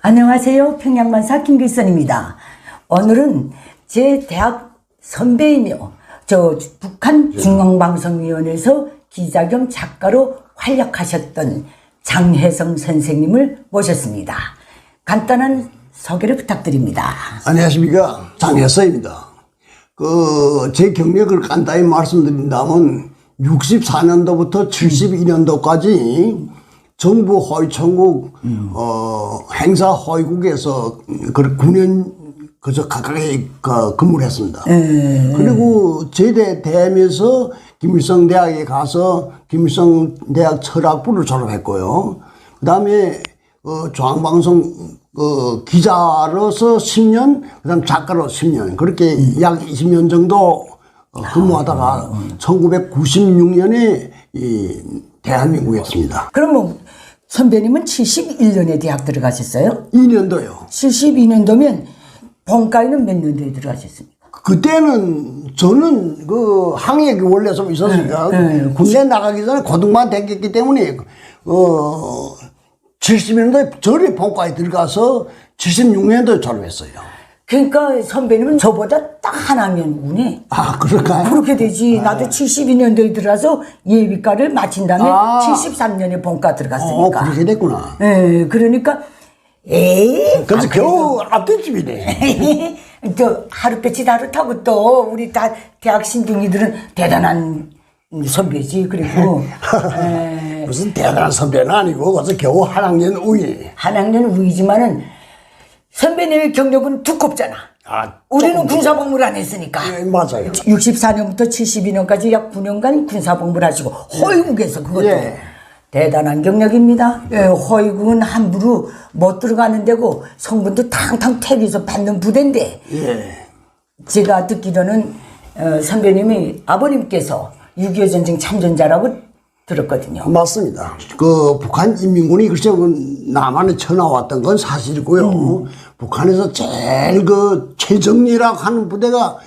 안녕하세요. 평양만사 김길선입니다. 오늘은 제 대학 선배이며 북한 중앙방송위원회에서 기자 겸 작가로 활약하셨던 장혜성 선생님을 모셨습니다. 간단한 소개를 부탁드립니다. 안녕하십니까. 장혜성입니다. 제 경력을 간단히 말씀드린다면 64년도부터 72년도까지 정부 허위천국 행사 허위국에서 9년 그저 가까이 근무를 했습니다. 그리고 제대되면서 김일성 대학에 가서 김일성 대학 철학부를 졸업했고요. 그 다음에 중앙방송 기자로서 10년, 그 다음 작가로 10년, 그렇게 약 20년 정도 근무하다가 1996년에 대한민국이었습니다. 그럼 선배님은 71년에 대학 들어가셨어요? 2년도요. 72년도면 본과에는 몇 년도에 들어가셨습니까? 그때는 저는 항해기 원래 좀 있었으니까 군대 나가기 전에 고등만 됐기 때문에 70년도에 전에 본과에 들어가서 76년도에 졸업했어요. 그러니까 선배님은 저보다 딱 하나면 운에. 아, 그럴까요? 그렇게 되지. 나도 72년도에 들어가서 예비과를 마친 다음에 73년에 본과 들어갔으니까. 그렇게 됐구나. 예, 그러니까 그래서 겨우 앞뒤집이네. 하루 빼치 하루 타고 또 우리 다 대학 신중이들은 대단한 선배지. 그리고 무슨 대단한 선배는 아니고 그래서 겨우 한 학년 우위. 한 학년 우위지만은 선배님의 경력은 두껍잖아. 우리는 군사복무를 안 했으니까. 예, 맞아요. 64년부터 72년까지 약 9년간 군사복무를 하시고 허위국에서 그것도 대단한 경력입니다. 허위국은 함부로 못 들어가는 데고 성분도 탕탕 태워서 받는 부대인데 제가 듣기로는 선배님이 아버님께서 6.25 전쟁 참전자라고 들었거든요. 맞습니다. 북한 인민군이 글쎄 남한에 쳐나왔던 건 사실이고요. 북한에서 제일 최정리라고 하는 부대가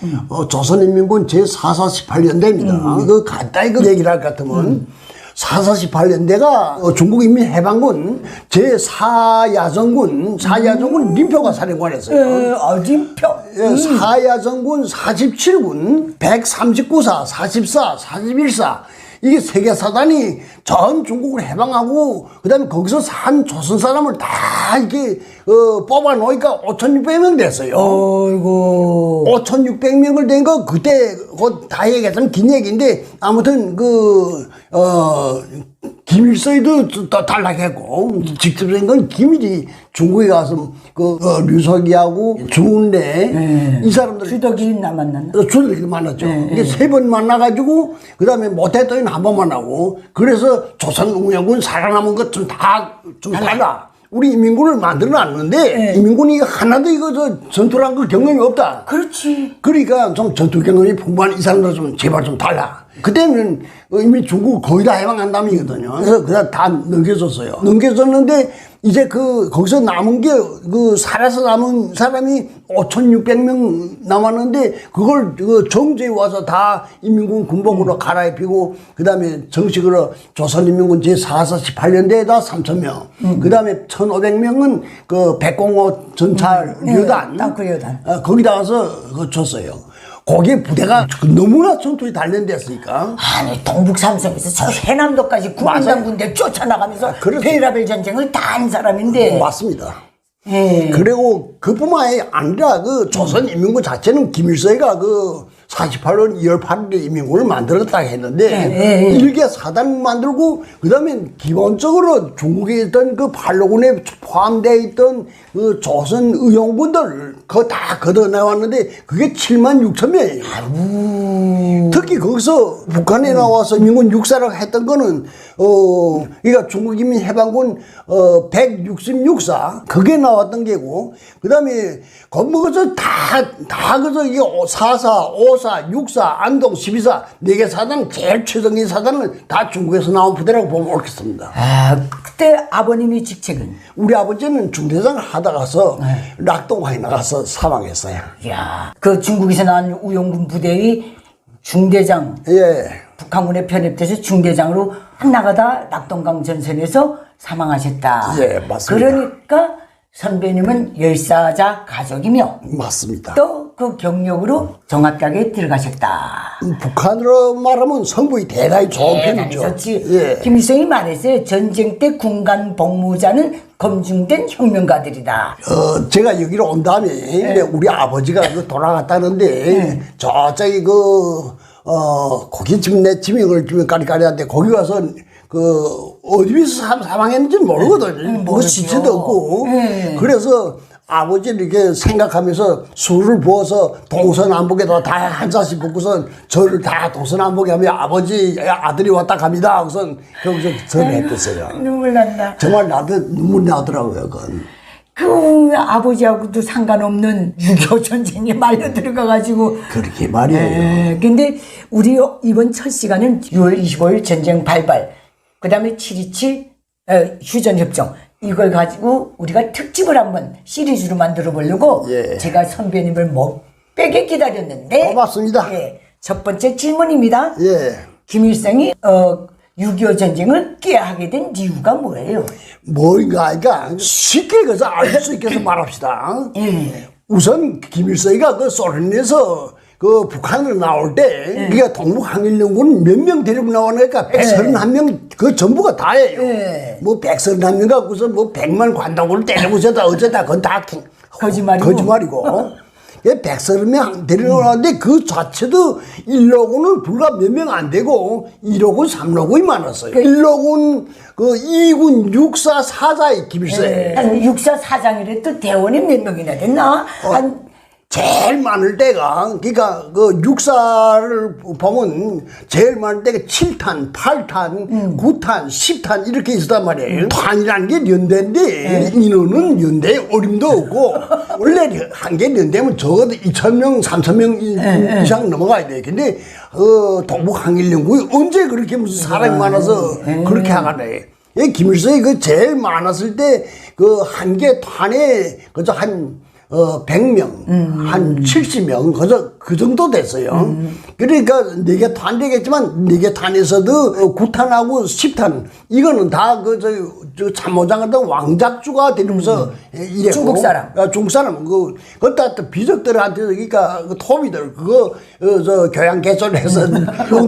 조선인민군 제448연대입니다. 간단히 얘기를 할 것 같으면 448연대가 중국인민해방군 제4야전군 림표가 사령관이었어요. 림표. 4야전군 47군 139사 44 41사 이게 세계 사단이 전 중국을 해방하고 그다음에 거기서 산 조선 사람을 다 이렇게 뽑아 놓으니까 5,600명 됐어요. 어이고. 5,600명을 된 거 그때 다 얘기했으면 긴 얘기인데 아무튼 김일성이도 또 탈락했고 직접적인 건 김일이 중국에 가서 류석이하고 주운래 이 사람들 주덕이 만났나? 주덕이 만났죠. 이게 3번 만나가지고 그 다음에 못했더니 한 번 만나고 그래서 조선 운영군 살아남은 것 좀 좀 달라. 우리 인민군을 만들어놨는데 인민군이 하나도 전투란 그 경험이 없다. 그렇지. 그러니까 좀 전투 경험이 풍부한 이 사람들 좀 제발 좀 달라. 그때는 이미 중국 거의 다 해방한 다음이거든요. 그래서 그냥 다 넘겨줬어요. 넘겨줬는데 이제 거기서 남은 게 살아서 남은 사람이 5,600명 남았는데 그걸 정주에 와서 다 인민군 군복으로 갈아입히고 그 다음에 정식으로 조선인민군 제448연대에다 3,000명 그 다음에 1,500명은 백공호 전차旅단 땅굴旅단 거기다 가서 줬어요. 거기에 부대가 너무나 전투에 단련됐으니까. 아니 동북삼성에서 저 해남도까지 국민당 군대 쫓아나가면서 베일라벨 전쟁을 다 한 사람인데. 맞습니다. 그리고 그뿐만이 아니라 조선인민군 자체는 김일성이가 48년 2월 8일에 인민군을 만들었다고 했는데 일개 사단 만들고 그다음에 기본적으로 중국에 있던 팔로군에 포함되어 있던 조선 의용군들 그거 다 걷어내왔는데 그게 76,000명이에요. 특히 거기서 북한에 나와서 인민군 육사라고 했던 거는 그러니까 중국인민해방군 166사 그게 나왔던 게고 그다음에 거기서 다 그저 이게 4사, 5사, 6사, 안동, 12사 4개 사단 제일 최정예 사단은 다 중국에서 나온 부대라고 보면 옳겠습니다. 그때 아버님의 직책은? 우리 아버지는 중대장을 하다가서 낙동강에 나가서 사망했어요. 이야, 중국에서 나온 우용군 부대의 중대장. 북한군에 편입돼서 중대장으로 나가다 낙동강 전선에서 사망하셨다. 예, 맞습니다. 그러니까 선배님은 열사자 가족이며 맞습니다. 또 그 경력으로 정학학에 들어가셨다. 북한으로 말하면 성분이 대단히 좋은 편이죠. 있었지. 예. 김일성이 말했어요. 전쟁 때 군간 복무자는 검증된 혁명가들이다. 제가 여기로 온 다음에 우리 아버지가 그 돌아갔다는데 저쪽에 고깃집 내 지명을 주면 까리까리한데 거기 가서 어디서 사망했는지 모르거든요. 뭐 시체도 없고. 그래서 아버지를 이렇게 생각하면서 술을 부어서 동서남북에다 다 한 잔씩 붓고선 저를 다 동서남북에 하면 아버지 아들이 왔다 갑니다. 우선 거기서 전했댔어요. 눈물 난다. 정말 나도 눈물 나더라고요. 그건. 그 아버지하고도 상관없는 6.25 전쟁에 말려 들어가가지고. 그렇게 말이에요. 근데 우리 이번 첫 시간은 6월 25일 전쟁 발발, 그 다음에 7.27 휴전협정, 이걸 가지고 우리가 특집을 한번 시리즈로 만들어 보려고 제가 선배님을 못 빼게 기다렸는데. 고맙습니다. 첫 번째 질문입니다. 김일성이 6.25 전쟁을 깨하게 된 이유가 뭐예요? 뭔가, 그러니까 쉽게 그래서 알 수 있게 해서 말합시다. 우선 김일성이가 그 소련에서 그 북한으로 나올 때 우리가 동북항일연구는 몇 명 데리고 나오니까 131명 그 전부가 다예요. 뭐 131명 갖고서 뭐 100만 관동을 때리고서다 어쩌다 그건 다 거짓말이고. 130명 데리고 나왔는데 그 자체도 1로군은 불과 몇 명 안 되고 2로군, 3로군이 많았어요. 1로군, 그 2군, 6사, 4사의 김일성이에요. 한 6사 사장이래 또 대원이 몇 명이나 됐나? 제일 많을 때가, 그러니까 그 육사를 보면 제일 많을 때가 7탄, 8탄, 9탄, 10탄 이렇게 있었단 말이에요. 탄이라는 게 연대인데 인원은 연대에 어림도 없고 원래 한 개 연대면 적어도 2,000명, 3,000명 이상 넘어가야 돼. 근데 동북항일연구에 언제 그렇게 무슨 사람이 많아서 그렇게 하가네. 김일성이 그 제일 많았을 때 그 한 개 탄에 그저 한 100명, 한 70명, 그 정도 됐어요. 그러니까 4개 탄 되겠지만 4개 탄에서도 9탄하고 10탄, 이거는 다 저 참모장 같은 왕작주가 되면서 이랬고. 중국 사람. 중국 사람. 그것도 또 비적들한테, 그러니까 그 토비들, 저 교양 개설해서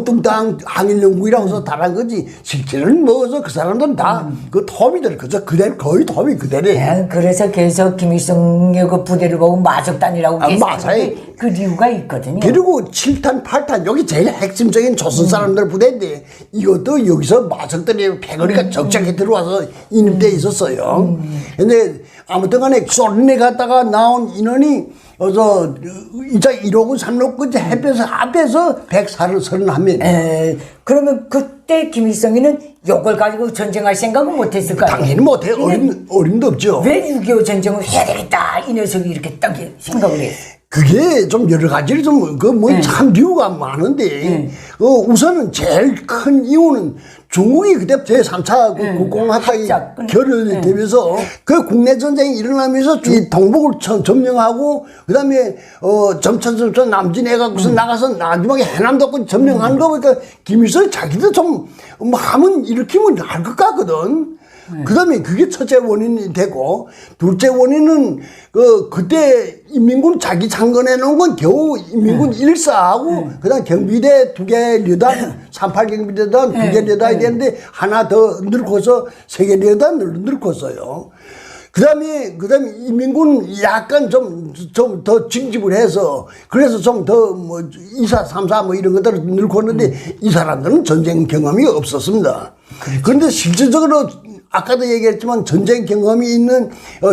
뚱땅 항일연구이라고 해서 달한 거지. 실제는 뭐서 그 사람들은 다 그 토비들, 그대로, 거의 토비 그대로예요. 그래서 계속 김일성의 그 부대를 보고 마적단이라고 맞아요. 그 이유가 있거든요. 그리고 7탄, 8탄, 여기 제일 핵심적인 조선 사람들 부대인데 이것도 여기서 마적들이 패거리가 적적히 들어와서 인입돼 있었어요. 근데 아무튼 간에 소련에 갔다가 나온 인원이 이제 1호군, 3호군 해변에서 앞에서 131명. 그러면 그때 김일성이는 이걸 가지고 전쟁할 생각은 못했을까요? 당연히 못해. 어림도 없죠. 왜 6.25 전쟁을 해야 되겠다 이 녀석이 이렇게 딱 생각을 했어요? 그게 좀 여러 가지를 참 이유가 많은데, 우선은 제일 큰 이유는 중국이 그때 제3차 국공합작이 결렬되면서 그 국내 전쟁이 일어나면서 이 동북을 점령하고, 그 다음에, 점차 남진해갖고서 나가서 마지막에 해남도까지 점령하는 거 보니까 김일성이 자기도 좀 하면 일으키면 할 것 같거든. 그 다음에 그게 첫째 원인이 되고, 둘째 원인은 그때 인민군 자기 창건해 놓은 건 겨우 인민군 1사하고, 그 다음 경비대 2개 려단, 38 경비대단 2개 려단이 되는데, 하나 더 늘고서 3개 려단 늘었어요. 그 다음에 인민군 약간 좀 더 징집을 해서, 그래서 좀 더 2사, 3사 이런 것들을 늘었는데, 이 사람들은 전쟁 경험이 없었습니다. 그런데 실질적으로 아까도 얘기했지만 전쟁 경험이 있는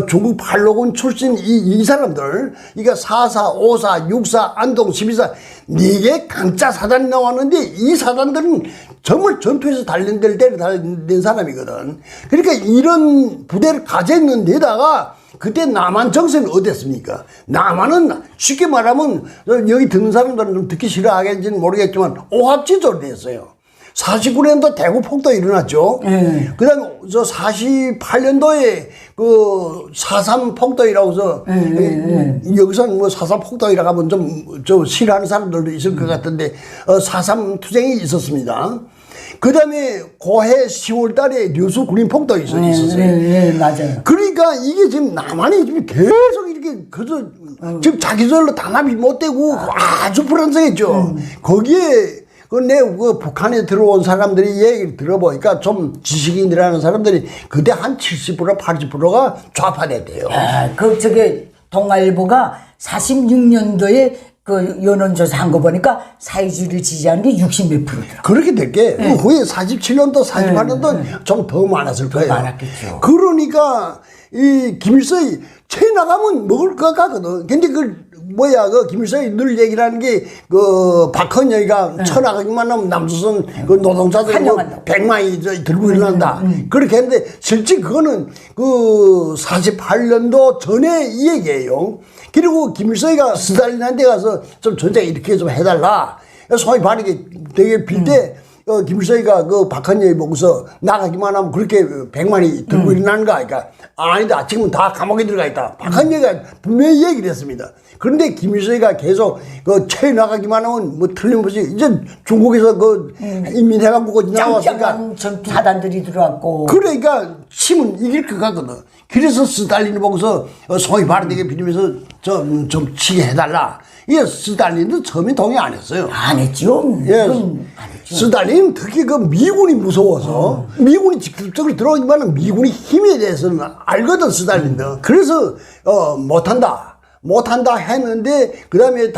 중국 8로군 출신 이 사람들, 그러니까 4사, 5사, 6사, 안동, 12사 4개 강짜 사단이 나왔는데 이 사단들은 정말 전투에서 단련될 때를 단련된 사람이거든. 그러니까 이런 부대를 가졌는 데다가 그때 남한 정세는 어땠습니까? 남한은 쉽게 말하면 여기 듣는 사람들은 좀 듣기 싫어하겠지는 모르겠지만 오합지졸 됐어요. 49년도 대구 폭도 일어났죠. 그 다음에 48년도에 그 4.3 폭도이라고 해서 여기서는 4.3 폭도이라고 하면 좀 싫어하는 사람들도 있을 것 같은데 4.3 투쟁이 있었습니다. 그 다음에 고해 10월 달에 류수 군인폭도 있었어요. 네, 맞아요. 그러니까 이게 지금 남한이 지금 계속 이렇게 그저 지금 자기들로 단합이 못 되고 아주 불안정했죠. 거기에 그 북한에 들어온 사람들이 얘기를 들어보니까 좀 지식인이라는 사람들이 그때 한 70% 80%가 좌파됐대요. 아, 저게 동아일보가 46년도에 그 여론조사 한 거 보니까 사회주의를 지지하는 게 60몇 %더라. 그렇게 될게 후에 47년도 48년도 좀 더 많았을 거예요. 많았겠죠. 그러니까 이 김일성이 채 나가면 먹을 것 같거든. 근데 그 김일성이 늘 얘기를 하는 게 그 박헌영이가 쳐나가기만 하면 남조선 그 노동자들 환영한다고. 100만이 들고 일어난다. 그렇게 했는데 실제 그거는 그 48년도 전에 이 얘기예요. 그리고 김일성이가 스탈린한테 가서 좀 전쟁 이렇게 좀 해달라. 소위 바르게 되게 빌 때 김일성이가 그 박헌영이 보고서 나가기만 하면 그렇게 100만이 들고 일어나는가? 그러니까 아니다. 지금은 다 감옥에 들어가 있다. 박헌영이가 분명히 얘기를 했습니다. 그런데 김일성이가 계속 채 나가기만 하면 뭐 틀림없이 이제 중국에서 그 인민해방국이 나왔으니까 짱짱한 전투 사단들이 들어왔고. 그러니까 치면 이길 것 같거든. 그래서 스탈린을 보고서 소위 바르게 빌리면서 좀 치게 해달라. 이게 스탈린도 처음에 동의 안 했어요. 안 했죠. 예. 안 했죠. 스탈린은 특히 그 미군이 무서워서 미군이 직접적으로 들어오기만 하면 미군의 힘에 대해서는 알거든, 스탈린도. 그래서 못한다 했는데 그다음에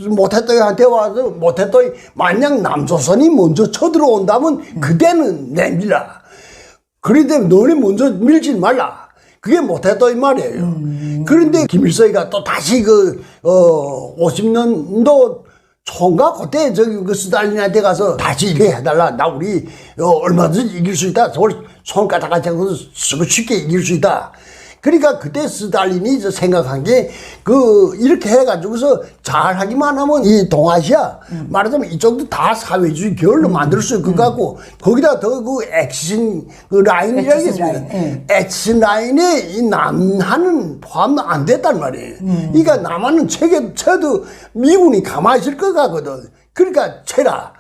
못했더니 한테 와서 못했더니 만약 남조선이 먼저 쳐들어온다면 그때는 내밀라. 그런데 너네 먼저 밀지 말라. 그게 못했더니 말이에요. 그런데 김일성이가 또 다시 50년도 총각 그때 그 스탈린한테 가서 다시 이렇게 해달라. 나 우리 얼마든지 이길 수 있다. 서울 손가락같이 하고 쉽게 이길 수 있다. 그러니까 그때 스탈린이 생각한 게 이렇게 해가지고서 잘하기만 하면 이 동아시아 말하자면 이쪽도 다 사회주의 계열로 만들 수 있을 것 같고 거기다 더 액션 라인이라고 했습니다. 액션 라인에 이 남한은 포함 안 됐단 말이에요. 그러니까 남한은 쳐도 미군이 가만히 있을 것 같거든. 그러니까 쳐라.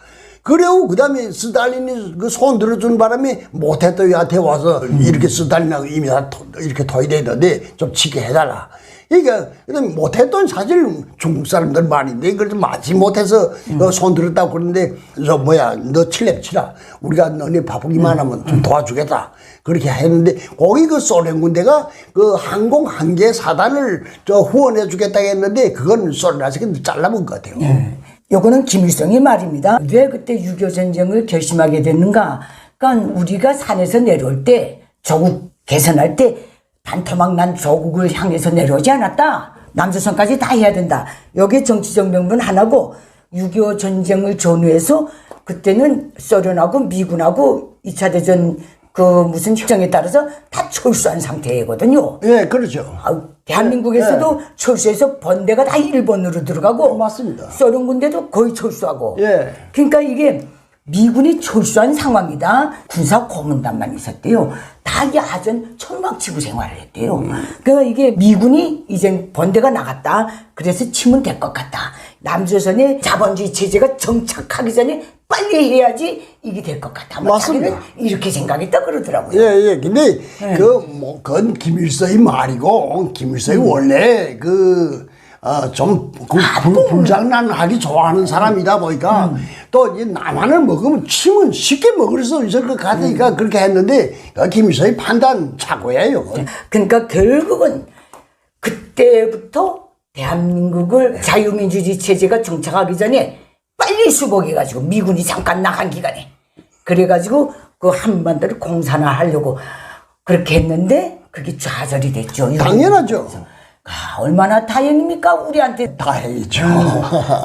그리고 그 다음에 스탈린이 그 손 들어준 바람에 못했더니한테 와서 이렇게 스탈린하고 이미 다 이렇게 토의돼 있는데 좀 치게 해달라. 그러니까 못했던 사실 중국 사람들 말인데 그래도 마치 못해서 손 들었다고 그러는데 너 칠렙 치라. 우리가 너네 바쁘기만 하면 좀 도와주겠다. 그렇게 했는데 거기 그 소련 군대가 그 항공 한 개 사단을 후원해 주겠다 했는데 그건 소련에서 잘라본 것 같아요. 요거는 김일성의 말입니다. 왜 그때 6.25 전쟁을 결심하게 됐는가? 그러니까 우리가 산에서 내려올 때 조국 개선할 때 반토막 난 조국을 향해서 내려오지 않았다. 남조선까지 다 해야 된다. 여기에 정치적 명분 하나고 6.25 전쟁을 전후해서 그때는 소련하고 미군하고 2차 대전 무슨 협정에 따라서 다 철수한 상태거든요. 예, 그렇죠. 대한민국에서도 철수해서 번대가 다 일본으로 들어가고 맞습니다. 소련 군대도 거의 철수하고. 예. 그러니까 이게 미군이 철수한 상황이다. 군사 고문단만 있었대요. 다 야전 철막치고 생활을 했대요. 그러니까 이게 미군이 이제 번대가 나갔다. 그래서 치면 될 것 같다. 남조선의 자본주의 체제가 정착하기 전에 빨리 해야지 이게 될 것 같아. 맞습니다. 자기는 이렇게 생각했다 그러더라고요. 예. 근데 그건 김일성의 말이고 김일성이 원래 불장난하기 좋아하는 사람이다 보니까 또 남한을 먹으면 침은 쉽게 먹을 수 있을 것 같으니까 그렇게 했는데 김일성의 판단 착오예요. 그러니까 결국은 그때부터 대한민국을 자유민주주의 체제가 정착하기 전에 빨리 수복해가지고 미군이 잠깐 나간 기간에 그래가지고 그 한반도를 공산화하려고 그렇게 했는데 그게 좌절이 됐죠. 당연하죠. 얼마나 다행입니까? 우리한테. 다행이죠.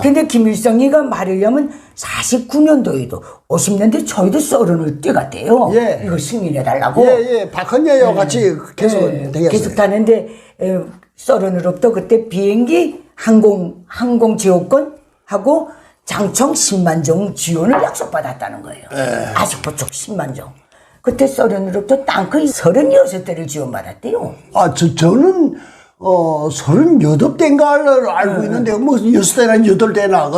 근데 김일성이가 말에 의하면 49년도에도 50년대 초에도 소련을 뛰어갔대요. 예. 이거 승인해달라고. 예. 박헌여와 같이 계속 되겠어요. 계속 타는데 소련으로부터 그때 비행기 항공 제호권 하고 장총 10만 종 지원을 약속받았다는 거예요. 아직도 쪽 10만 종. 그때 소련으로부터 땅크 36대를 지원받았대요. 저는 38대인가를 알고 있는데, 뭐, 6대나 8대나,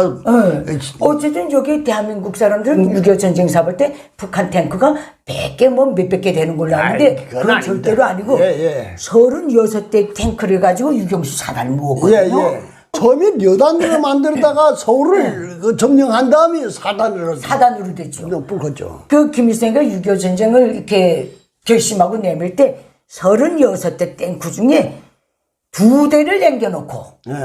어쨌든 저기 대한민국 사람들은 6.25 전쟁 사볼 때 북한 탱크가 100개 뭐 몇백 개 되는 걸로 아는데 그건 그건 아닙니다. 절대로 아니고 예. 36대 탱크를 가지고 유경수 사단을 모으거든요. 처음에 여단으로 만들다가 서울을 그 점령한 다음에 사단으로 됐죠. 불었죠. 그 김일성이가 6.25 전쟁을 이렇게 결심하고 내밀 때 36대 탱크 중에 2대를 남겨놓고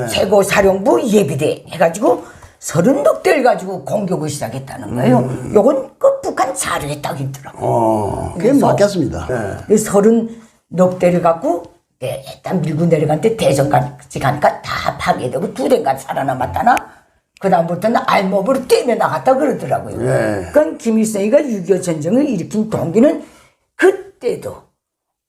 최고 사령부 예비대 해가지고 36대를 가지고 공격을 시작했다는 거예요. 요건 그 북한 자료에 딱 있더라고요. 그게 맞겠습니다. 36대를 갖고 일단 밀고 내려갔는데 대전까지 가니까 다 파괴되고 2대가 살아남았다나 그다음부터는 알몸으로 뛰며 나갔다 그러더라고요. 그러니까 김일성이가 6.25 전쟁을 일으킨 동기는 그때도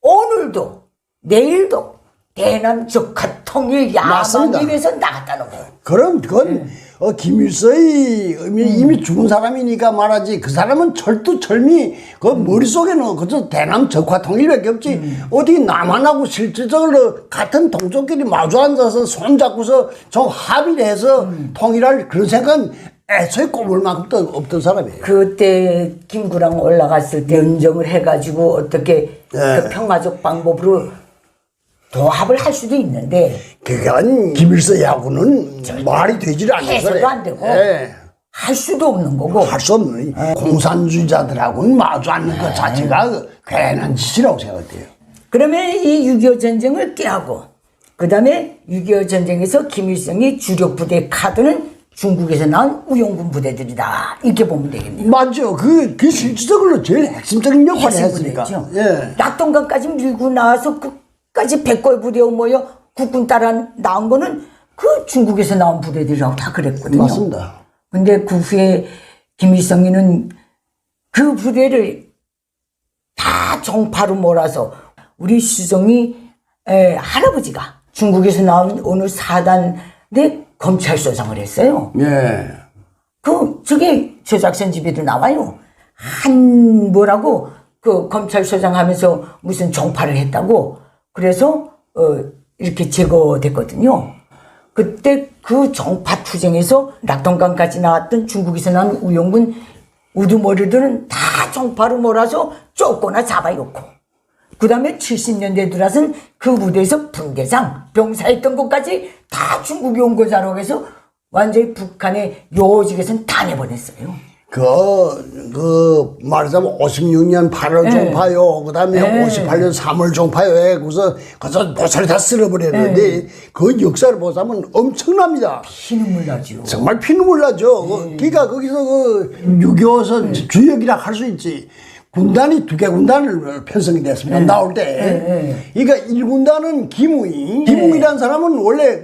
오늘도 내일도 대남 적화 통일 야망을 위해서 나갔다는 거예요. 그럼 그건 김일성이 이미 죽은 사람이니까 말하지, 그 사람은 철두철미 그 머릿속에는 그저 대남 적화 통일밖에 없지. 어디 남한하고 실질적으로 같은 동족끼리 마주 앉아서 손잡고서 좀 합의를 해서 통일할 그런 생각은 애초에 꼽을 만큼도 없던 사람이에요. 그때 김구랑 올라갔을 때 연정을 해가지고 어떻게 그 평화적 방법으로 도합을 할 수도 있는데 그건 김일성하고는 말이 되질 않아서 해서도 안 되고 할 수도 없는 거고 할 수 없는 공산주의자들하고는 마주 앉는 것 자체가 괜한 짓이라고 생각돼요. 그러면 이 6.25 전쟁을 깨하고 그 다음에 6.25 전쟁에서 김일성이 주력 부대 카드는 중국에서 나온 우용군 부대들이다 이렇게 보면 되겠네요. 맞죠. 그 실질적으로 제일 핵심적인 역할을 했으니까. 낙동강까지 밀고 나와서 끝까지 백골 부대에 모여 국군 따라 나온 거는 그 중국에서 나온 부대들이라고 다 그랬거든요. 맞습니다. 근데 그 후에 김일성이는 그 부대를 다 정파로 몰아서 우리 수정이 할아버지가 중국에서 나온 어느 사단의 검찰소장을 했어요. 저게 저작선 집에도 나와요. 뭐라고 그 검찰소장 하면서 무슨 정파를 했다고 그래서 이렇게 제거됐거든요. 그때 그 정파 투쟁에서 낙동강까지 나왔던 중국에서 나온 우용군 우두머리들은 다 정파로 몰아서 쫓거나 잡아놓고 그 다음에 70년대 들어서는 그 부대에서 분대장, 병사했던 것까지 다 중국이 온 거자라고 해서 완전히 북한의 요직에서는 다 내보냈어요. 말하자면 56년 8월 종파요, 그 다음에 58년 3월 종파요 해고서 그래서 모서리 다 쓸어버렸는데 그 역사를 보자면 엄청납니다. 피눈물 나죠. 정말 피눈물 나죠. 그러니까 거기서 6.25선 주역이라 할 수 있지. 군단이 2개 군단을 편성이 됐습니다. 나올 때. 그러니까 1군단은 김웅이라는 사람은 원래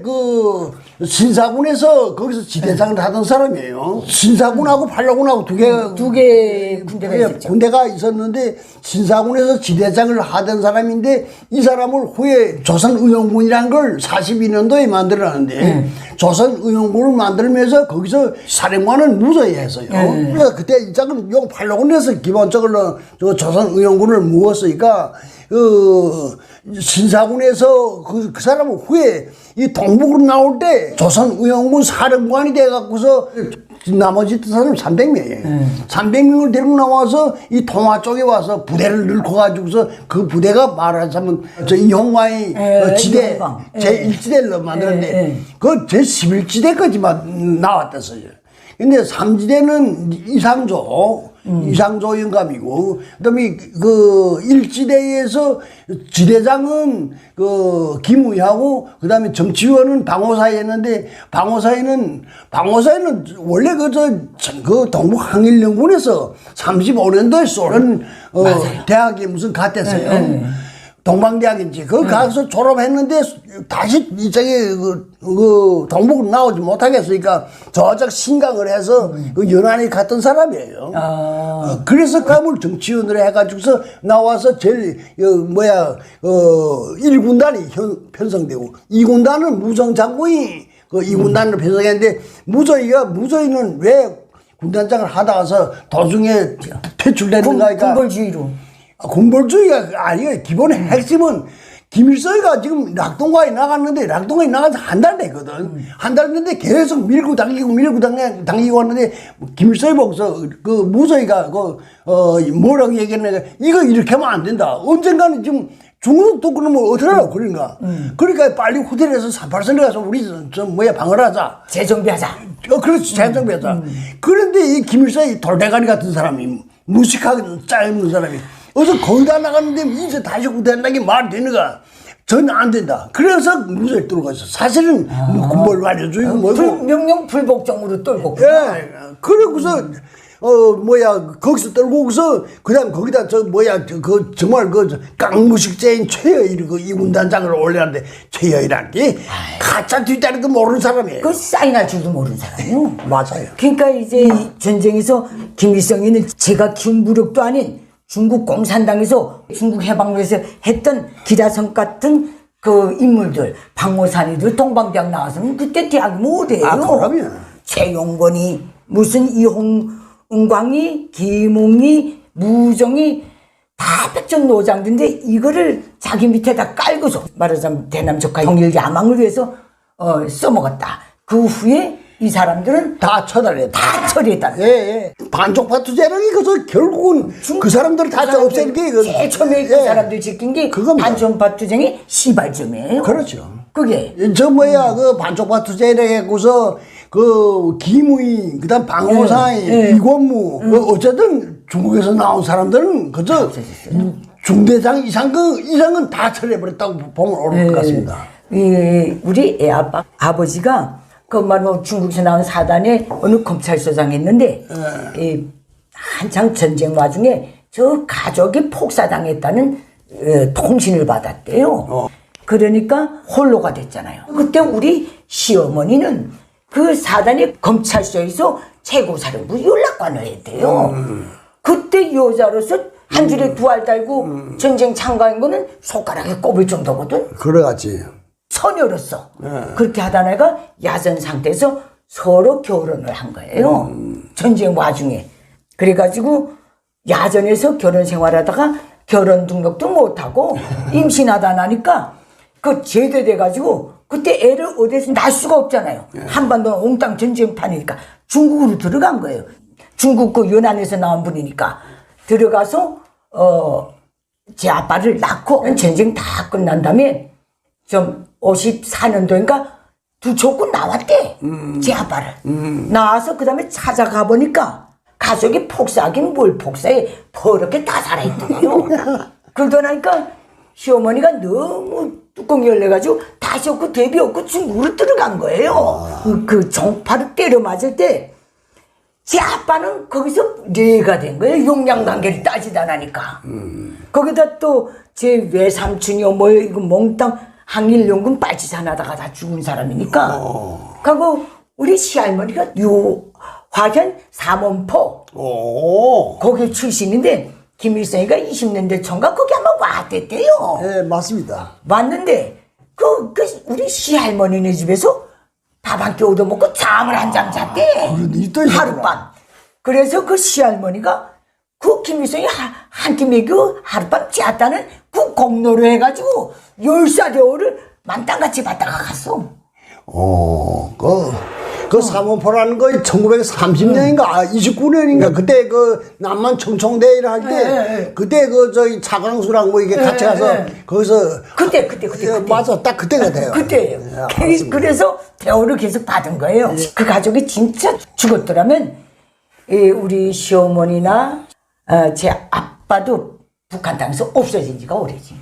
신사군에서 거기서 지대장을 하던 사람이에요. 신사군하고 팔라군하고 두 개 군대가 있었는데 신사군에서 지대장을 하던 사람인데 이 사람을 후에 조선의용군이라는 걸 42년도에 만들었는데 조선의용군을 만들면서 거기서 사령관은 무저해했어요. 그러니까 그때 이 작은 용 팔라군에서 기본적으로 조선의용군을 모았으니까 신사군에서 그 사람은 후에 이 동북으로 나올 때 조선의용군 사령관이 돼갖고서 나머지 사람 300명이에요. 300명을 데리고 나와서 이 동화 쪽에 와서 부대를 넣고 가지고서 그 부대가 말하자면 이용화의 지대 제1지대를 만들었는데 그 제11지대까지만 나왔댔어요. 근데 3지대는 이상조 영감이고, 그 다음에 그 1지대에서 지대장은 김우희하고, 그 다음에 정치위원은 방호사에 했는데, 방호사에는 원래 그 동북항일연군에서 35년도에 소련, 대학에 무슨 갔댔어요. 동방대학인지 가서 졸업했는데 다시 이쪽에 동북으로 나오지 못하겠으니까 저쪽 신강을 해서 연안에 갔던 사람이에요. 그래서 감을 정치원으로 해가지고서 나와서 제일 1군단이 편성되고 2군단은 무정장군이 2군단으로 편성했는데 무저희는 왜 군단장을 하다가서 도중에 퇴출됐는가 하니까 군벌주의로. 군벌주의가 아니에요. 기본의 핵심은 김일성이가 지금 낙동강에 나갔는데 낙동강에 나가서 한 달 됐거든. 한 달 됐는데 계속 밀고 당기고 왔는데 김일성이 보고서 그 무소이가 뭐라고 얘기했는데 이거 이렇게 하면 안 된다. 언젠가는 지금 중국도 그러면 어떡하라고 그러니까. 그러니까 빨리 호텔에서 38선에 가서 우리 방을 하자. 재정비하자. 그렇지, 재정비하자. 그런데 이 김일성이 돌대가리 같은 사람이 무식하게 짧은 사람이 어서 거기다 나갔는데 이제 다시 호텔한다는 게 말이 되는가? 전혀 안 된다. 그래서 무소에 들어가서 사실은 뭘 말해줘요 뭐고. 명령 불복종으로 떨고. 예. 그러고서 거기서 떨고서 그다음 거기다 정말 깡무식자인 최여일 이 운단장을 올렸는데 최여일한 게 가짜 뒷다리도 모르는 사람이에요. 그 사인할 줄도 모르는 사람이요. 맞아요. 그러니까 이제 이 전쟁에서 김일성이는 제가 키운 무력도 아닌 중국 공산당에서 중국 해방에서 했던 기라성 같은 그 인물들, 박모산이들 동방대학 나와서는 그때 대학이 못해요. 그럼요. 최용건이 무슨 이홍광이 김웅이 무정이 다 백전노장들인데 이거를 자기 밑에다 깔고서 말하자면 대남 적화 통일 야망을 위해서 써먹었다. 그 후에 이 사람들은 다 처단했다. 다 처리했다. 예. 반쪽파 투자라는 게 결국은 그 사람들을 다 없앤 게 제일 처음에 그 사람들 지킨 게 반쪽파 투쟁의 시발점이에요. 그렇죠. 그게 그 반쪽파 투자를 해고서 그 김우희 그다음 방호사이 이권무 어쨌든 중국에서 나온 사람들은 그저 중대장 이상은 다 처리해버렸다고 보면 옳을 것 같습니다. 우리 애 아버지가 그 말로 중국에서 나온 사단에 어느 검찰서장 했는데 한창 전쟁 와중에 저 가족이 폭사당했다는 통신을 받았대요. 그러니까 홀로가 됐잖아요. 그때 우리 시어머니는 그 사단의 검찰서에서 최고사령부 연락관을 했대요. 그때 여자로서 한 줄에 두 알 달고 전쟁 참가한 거는 손가락에 꼽을 정도거든. 그래가지. 처녀로서 그렇게 하다 내가 야전 상태에서 서로 결혼을 한 거예요. 전쟁 와중에. 그래가지고 야전에서 결혼 생활하다가 결혼 등록도 못하고 임신하다 나니까 그 제대돼가지고 그때 애를 어디서 낳을 수가 없잖아요. 한반도는 옹땅 전쟁판이니까 중국으로 들어간 거예요. 중국 그 연안에서 나온 분이니까 들어가서 제 아빠를 낳고 전쟁 다 끝난 다음에 좀 54년도인가 두 족구 나왔대. 제 아빠를. 나와서 그 다음에 찾아가 보니까 가족이 폭사하긴 뭘 폭사해. 더럽게 다 살아있더래요. 그러다 나니까 시어머니가 너무 뚜껑이 열려가지고 다시 없고 대비 없고 중국으로 들어간 거예요. 그 정파를 때려 맞을 때 제 아빠는 거기서 뇌가 된 거예요. 용량관계를 따지다 나니까. 거기다 또 제 외삼촌이요 뭐 이거 몽땅 항일연금 빨치산하다가 다 죽은 사람이니까. 그리고 우리 시할머니가 유화현 삼원포 거기 출신인데 김일성이가 20년대 총각 거기 한번 왔댔대요. 네, 맞습니다. 왔는데 그 우리 시할머니네 집에서 밥 한 끼 얻어먹고 잠을 한 잠 잤대. 하룻밤. 그래서 그 시할머니가 그 김일성이 한 끼 먹이고 하룻밤 잤다는 그 공로로 해가지고 10사대오를 만땅같이 받다가 갔어. 그 사모포라는 거 1930년인가 29년인가 그때 그 남만 청총대회를 할 때 그때 그 저기 차광수랑 뭐 이게 같이 가서 거기서 그때. 맞아, 딱 그때가 돼요. 그때예요. 그래서 대우를 계속 받은 거예요. 그 가족이 진짜 죽었더라면 우리 시어머니나 제 아빠도 북한 땅에서 없어진 지가 오래지.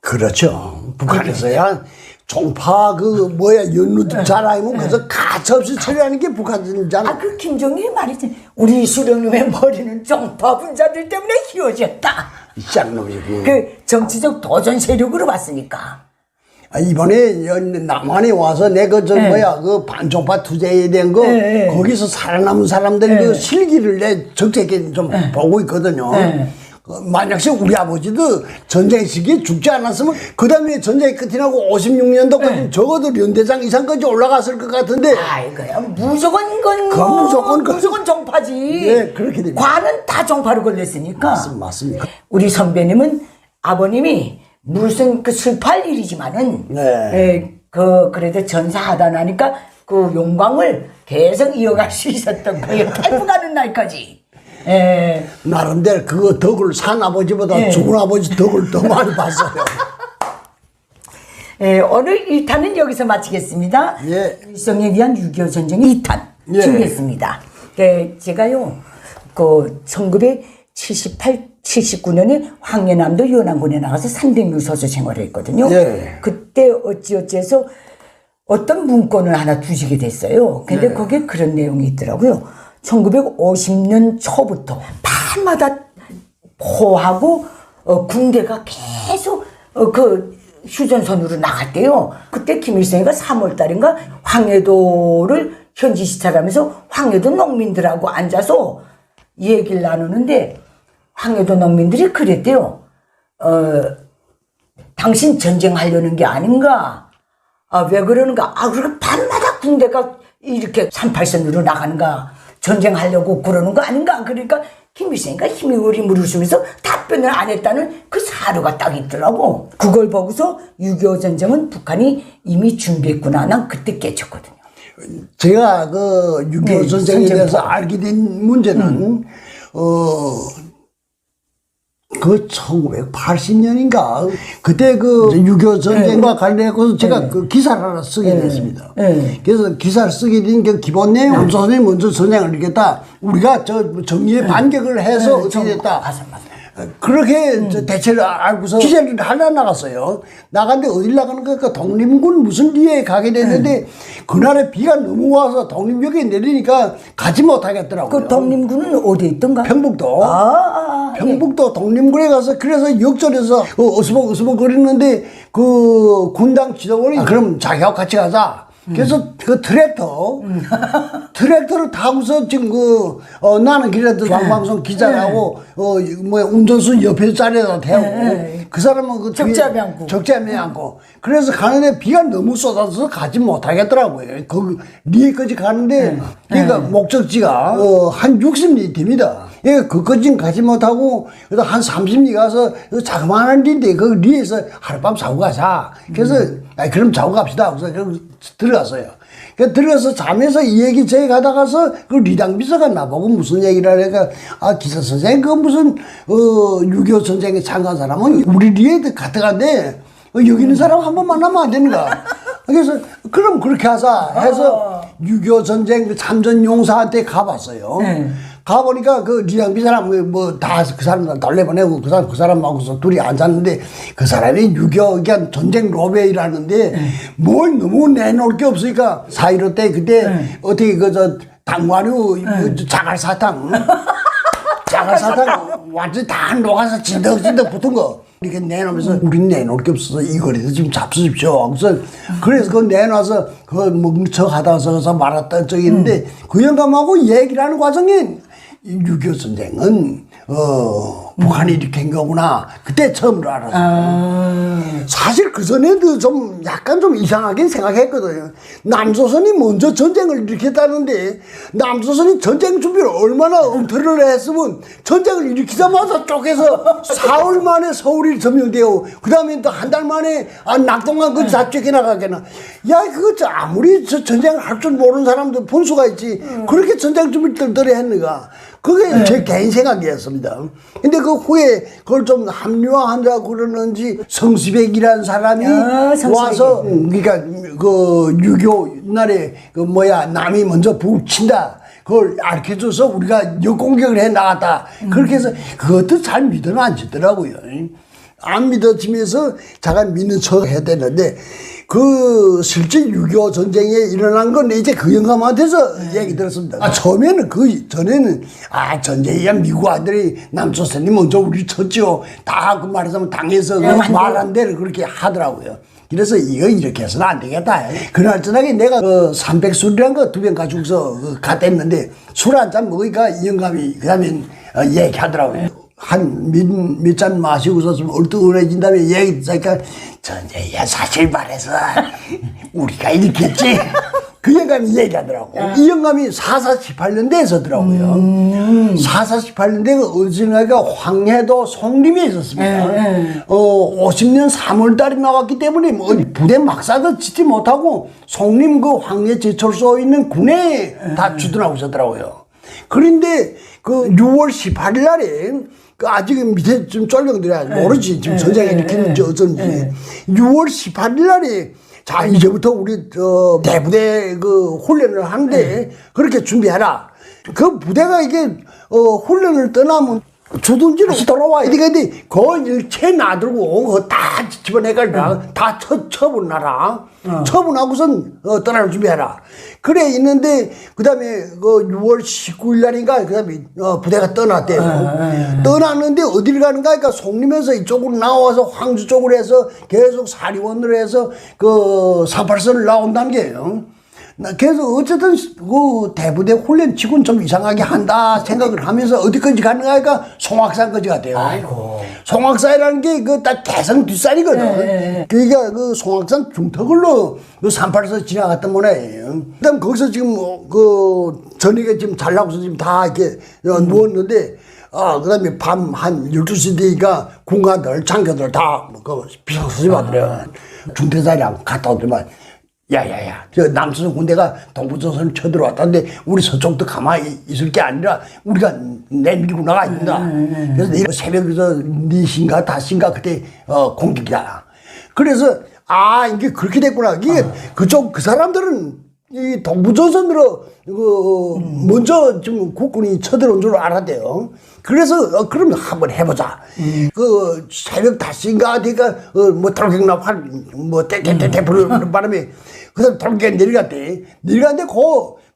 그렇죠. 북한에서야 종파 연루들 잘 알면 그래서 가차없이 처리하는 게 북한이잖아. 그 김정일이 말이지. 우리 수령님의 머리는 종파 분자들 때문에 휘어졌다. 이 짱놈이 그 정치적 도전 세력으로 봤으니까. 이번에 남한에 와서 그 반종파 투쟁에 대한 거 거기서 살아남은 사람들 그 실기를 내 적절하게 좀 보고 있거든요. 만약에 우리 아버지도 전쟁 시기에 죽지 않았으면 그 다음에 전쟁이 끝이 나고 56년도까지 적어도 연대장 이상까지 올라갔을 것 같은데. 아이고야 무조건 무조건 정파지. 예, 그렇게 됩니다. 관은 다 정파로 걸렸으니까. 맞습니다. 우리 선배님은 아버님이 무슨 그 슬퍼할 일이지만은 네. 그래도 전사하다 나니까 그 영광을 계속 이어갈 수 있었던 거예요. 탈북하는 날까지. 예. 나름대로 그 덕을 산 아버지보다 죽은 아버지 덕을 더 많이 봤어요. 예, 오늘 1탄은 여기서 마치겠습니다. 예. 일성에 위한 6.25 전쟁의 2탄 예. 준비했습니다. 예, 제가요, 1978, 79년에 황해남도 연안군에 나가서 300명 서서 생활을 했거든요. 예. 그때 어찌어찌해서 어떤 문건을 하나 두시게 됐어요. 근데 거기에 그런 내용이 있더라고요. 1950년 초부터 밤마다 포하고 군대가 계속 그 휴전선으로 나갔대요. 그때 김일성이가 3월 달인가 황해도를 현지 시찰하면서 황해도 농민들하고 앉아서 얘기를 나누는데 황해도 농민들이 그랬대요. 당신 전쟁하려는 게 아닌가? 왜 그러는가? 그렇게 밤마다 군대가 이렇게 38선으로 나가는가? 전쟁하려고 그러는 거 아닌가? 그러니까 김일성이가 힘이 우림을 웃으면서 답변을 안 했다는 그 사료가 딱 있더라고. 그걸 보고서 6.25 전쟁은 북한이 이미 준비했구나. 난 그때 깨쳤거든요. 제가 그 6.25 전쟁에 대해서 알게 된 문제는, 그 1980년인가 그때 그 6.25 전쟁과 관련해서 제가 그 기사를 하나 쓰게 됐습니다. 그래서 기사를 쓰게 된 그 기본 내용 남조선이 먼저 전쟁을 이겼다. 우리가 저 정리에 반격을 해서 어떻게 됐다. 그렇게 대체를 알고서 기자를 하나 나갔어요. 나갔는데 어딜 나가는 거니까 독립군 무슨 뒤에 가게 됐는데 그날에 비가 너무 와서 독립역에 내리니까 가지 못하겠더라고요. 그 독립군은 어디에 있던가? 평북도. 평북도 예. 독립군에 가서 그래서 역전해서 어수벅 거리는데 그 군당 지도원이 그럼 자기하고 같이 가자. 그래서 그 트랙터를 타고서 지금 나는 그래도 방송 기자라고 운전수 옆에 자리에다 태우고 그 사람은 그 적재함에 앉고 그래서 가는데 비가 너무 쏟아져서 가지 못하겠더라고요. 그 리에까지 가는데 그러니까 목적지가 한 60리 됩니다. 예, 그까지는 가지 못하고 그래서 한 30리 가서 자그마한 리인데 그 리에서 하룻밤 자고 가자. 그래서 그럼 자고 갑시다. 그래서 들어갔어요. 들어가서 잠에서 이 얘기 저희 가다 가서 그 리당 비서가 나보고 무슨 얘기를 하니까 기사 선생님 그 무슨 6.25 전쟁에 참가한 사람은 우리 리에 갔다간데 여기 있는 사람 한 번 만나면 안 되는가. 그래서 그럼 그렇게 하자 해서 6.25 전쟁 그 참전 용사한테 가봤어요. 가보니까 그 리당 비서랑 다 그 사람 달래보내고 그 사람하고서 둘이 앉았는데 그 사람이 6.25 그냥 전쟁 로베이라는데 뭘 너무 내놓을 게 없으니까 4.15 때 그때 어떻게 당과류 자갈사탕 완전히 다 녹아서 진덕진덕 붙은 거 이렇게 내놓으면서 우린 내놓을 게 없어서 이 거리에서 지금 잡수십시오. 그래서 그거 내놔서 저 가다 와서 말았다 저기 있는데 그 영감하고 얘기를 하는 과정에 6.25 전쟁은 북한이 일으킨 거구나. 그때 처음으로 알았어요. 사실 그 전에도 좀 약간 좀 이상하게 생각했거든요. 남조선이 먼저 전쟁을 일으켰다는데 남조선이 전쟁 준비를 얼마나 엉터리를 했으면 전쟁을 일으키자마자 쪼개서 4월 만에 서울이 점령되고 그 다음에 또 한 달 만에 낙동강 그 다 쫓겨나가겠나. 야 그거 아무리 전쟁을 할 줄 모르는 사람도 본수가 있지 그렇게 전쟁 준비를 덜덜이 했는가. 그게 제 개인 생각이었습니다. 근데 그 후에 그걸 좀 합리화한다고 그러는지 성시백이라는 사람이 와서 그러니까 그 6.25 날에 남이 먼저 북을 친다. 그걸 알려줘서 우리가 역공격을 해 나갔다. 그렇게 해서 그것도 잘 믿어는 안 지더라고요. 안 믿어지면서 잠깐 믿는 척 해야 되는데 그 실제 6.25 전쟁에 일어난 건 이제 그 영감한테서 얘기 들었습니다. 처음에는 그 전에는 전쟁이야 미국 아들이 남조선이 먼저 우리 쳤죠. 다 그 말하자면 당해서 말한 대로 그렇게 하더라고요. 그래서 이거 이렇게 해서는 안 되겠다. 그날저녁에 내가 300술이란 거 2병 가지고서 갔다 했는데 술 한 잔 먹으니까 이 영감이 그 다음에 얘기하더라고요. 한 몇 잔 마시고서 좀 얼뜨거려진 다음에 얘기 듣니까 전쟁이야 사실 말해서 우리가 일으켰지. 그 영감이 얘기하더라고. 이 영감이 4418년대에 서더라고요. 4418년대가 어디선가 황해도 송림에 있었습니다. 50년 3월달에 나왔기 때문에 뭐 어디 부대 막사도 짓지 못하고 송림 그 황해 제철소에 있는 군에 다 주둔하고 있었더라고요. 그런데 그 6월 18일 날에 그 아직 밑에 좀 쫄병들이 모르지. 지금 전쟁이 일으켰는지 어쩐지. 6월 18일 날에 자, 이제부터 우리, 대부대 그 훈련을 하는데, 그렇게 준비해라. 그 부대가 이게, 훈련을 떠나면 주둔지로 다시 돌아와야 되겠는데, 그 일체 놔두고, 그거 다 집어내가지고, 다 처분하라. 처분하고선, 떠날 준비해라. 그래, 있는데, 그 다음에, 그 6월 19일 날인가, 그 다음에, 부대가 떠났대요. 떠났는데, 어디를 가는가? 그러니까, 송림에서 이쪽으로 나와서 황주 쪽으로 해서 계속 사리원으로 해서 그 38선을 나온다는 게요. 그래서 어쨌든 그 대부대 훈련 치고는 좀 이상하게 한다 생각을 하면서 어디까지 가는가 하니까 송악산까지 갔대요. 아이고. 송악산이라는 게 그 딱 개성 뒷산이거든. 그러니까 그 송악산 중턱을로 그 38선 지나갔던 모양이에요. 그다음 거기서 지금 그 저녁에 지금 잘나고서 지금 다 이렇게 누웠는데 그 다음에 밤 한 12시 되니까 군관들, 장교들 다 그 비상수집하더래요. 중대사랑 갔다 오더만. 야야야, 저 남서선 군대가 동부조선을 쳐들어왔다는데 우리 서쪽도 가만히 있을 게 아니라 우리가 내밀고 나가 있다. 그래서 내일 새벽에서 4시인가 5시인가 그때 공격이다. 그래서 이게 그렇게 됐구나. 이게 그쪽 그 사람들은 이 동부조선으로 먼저 지금 국군이 쳐들어온 줄 알았대요. 그래서 그러면 한번 해보자. 그 새벽 5시인가 되니까 뭐 돌격납 뭐 떼떼떼 부르는 바람에 그다음 돌격 내려갔대. 내려갔는데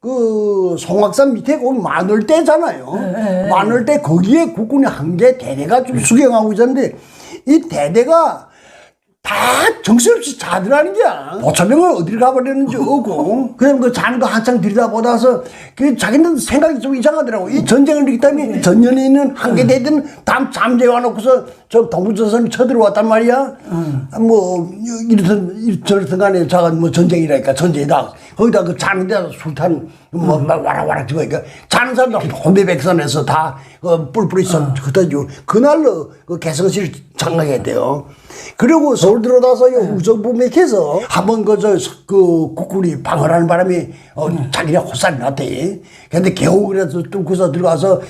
그 송악산 밑에 거기 마늘대잖아요. 마늘대 거기에 국군이 한 개 대대가 좀 수경하고 있었는데 이 대대가 다 정신없이 자더라는 거야. 보초병을 어디를 가버렸는지 없고. 그냥 그 자는 거 한창 들여다보다서 그 자기는 생각이 좀 이상하더라고. 이 전쟁을 일으켰기 때문에 전년에 있는 한계 대대는 다 잠재워 놓고서 저 동부조선을 쳐들어왔단 말이야. 뭐 이렇든 간에 자가 뭐 전쟁이라니까 전쟁이다. 거기다 그 자는 데다 술탄 뭐 와락와락 찍으니까 자는 사람들 혼배백선에서 다 뿔뿔이 흩어지고 그날로 그 개성실 장악했대요. 그리고 서울 들어가서요 우정부맥해서 한번 그 국군이 방어하는 바람에 자기네 헛살이 났대. 근데 겨우 그래서 뚫고서 들어가서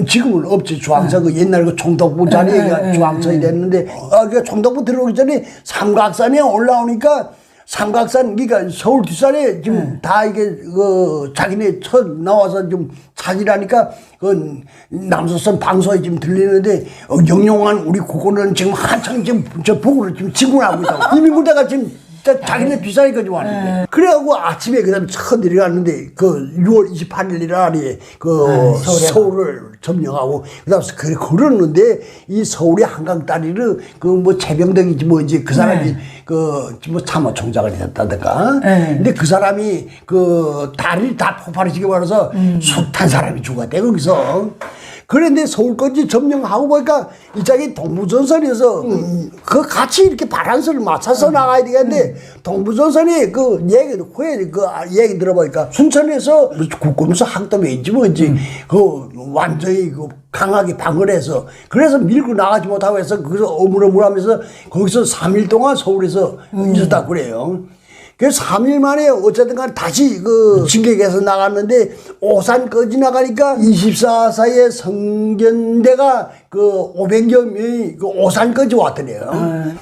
지금은 없지. 중앙서 그 옛날 그 총독부 자리가 중앙서이 됐는데 그 총독부 들어오기 전에 삼각산에 올라오니까 삼각산, 그러니까 서울 뒷산에 지금 다 이게, 자기네 나와서 좀 찾으라니까, 남서선 방송에 지금 들리는데, 영롱한 우리 국군은 지금 한창 지금 저 북으로 지금 진군하고 있다고. 이미 군대가 지금 자기네 뒷산에까지 왔는데. 그래갖고 아침에 그 다음에 쳐 내려갔는데, 6월 28일 날에 서울을 점령하고, 그 다음에 걸었는데, 이 서울의 한강다리를 뭐 최병덕이지 뭐지 그 사람이 뭐 참모총장을 했다든가. 근데 그 사람이 다리를 다 폭발시켜 버려서 숱한 사람이 죽었대, 거기서. 그런데 서울까지 점령하고 보니까 이짝이 동부전선에서 같이 이렇게 바란스를 맞춰서 나가야 되겠는데 동부전선이 얘기 들어보니까 순천에서 국군에서 항도면인지 뭐인지 완전히 강하게 방어를 해서 그래서 밀고 나가지 못하고 해서 거기서 어물어물하면서 거기서 3일 동안 서울에서 있었다 그래요. 그래서 3일 만에 어쨌든 간 다시 진격해서 나갔는데 오산까지 나가니까 24사의 성견대가 500여 명이 오산까지 왔더래요.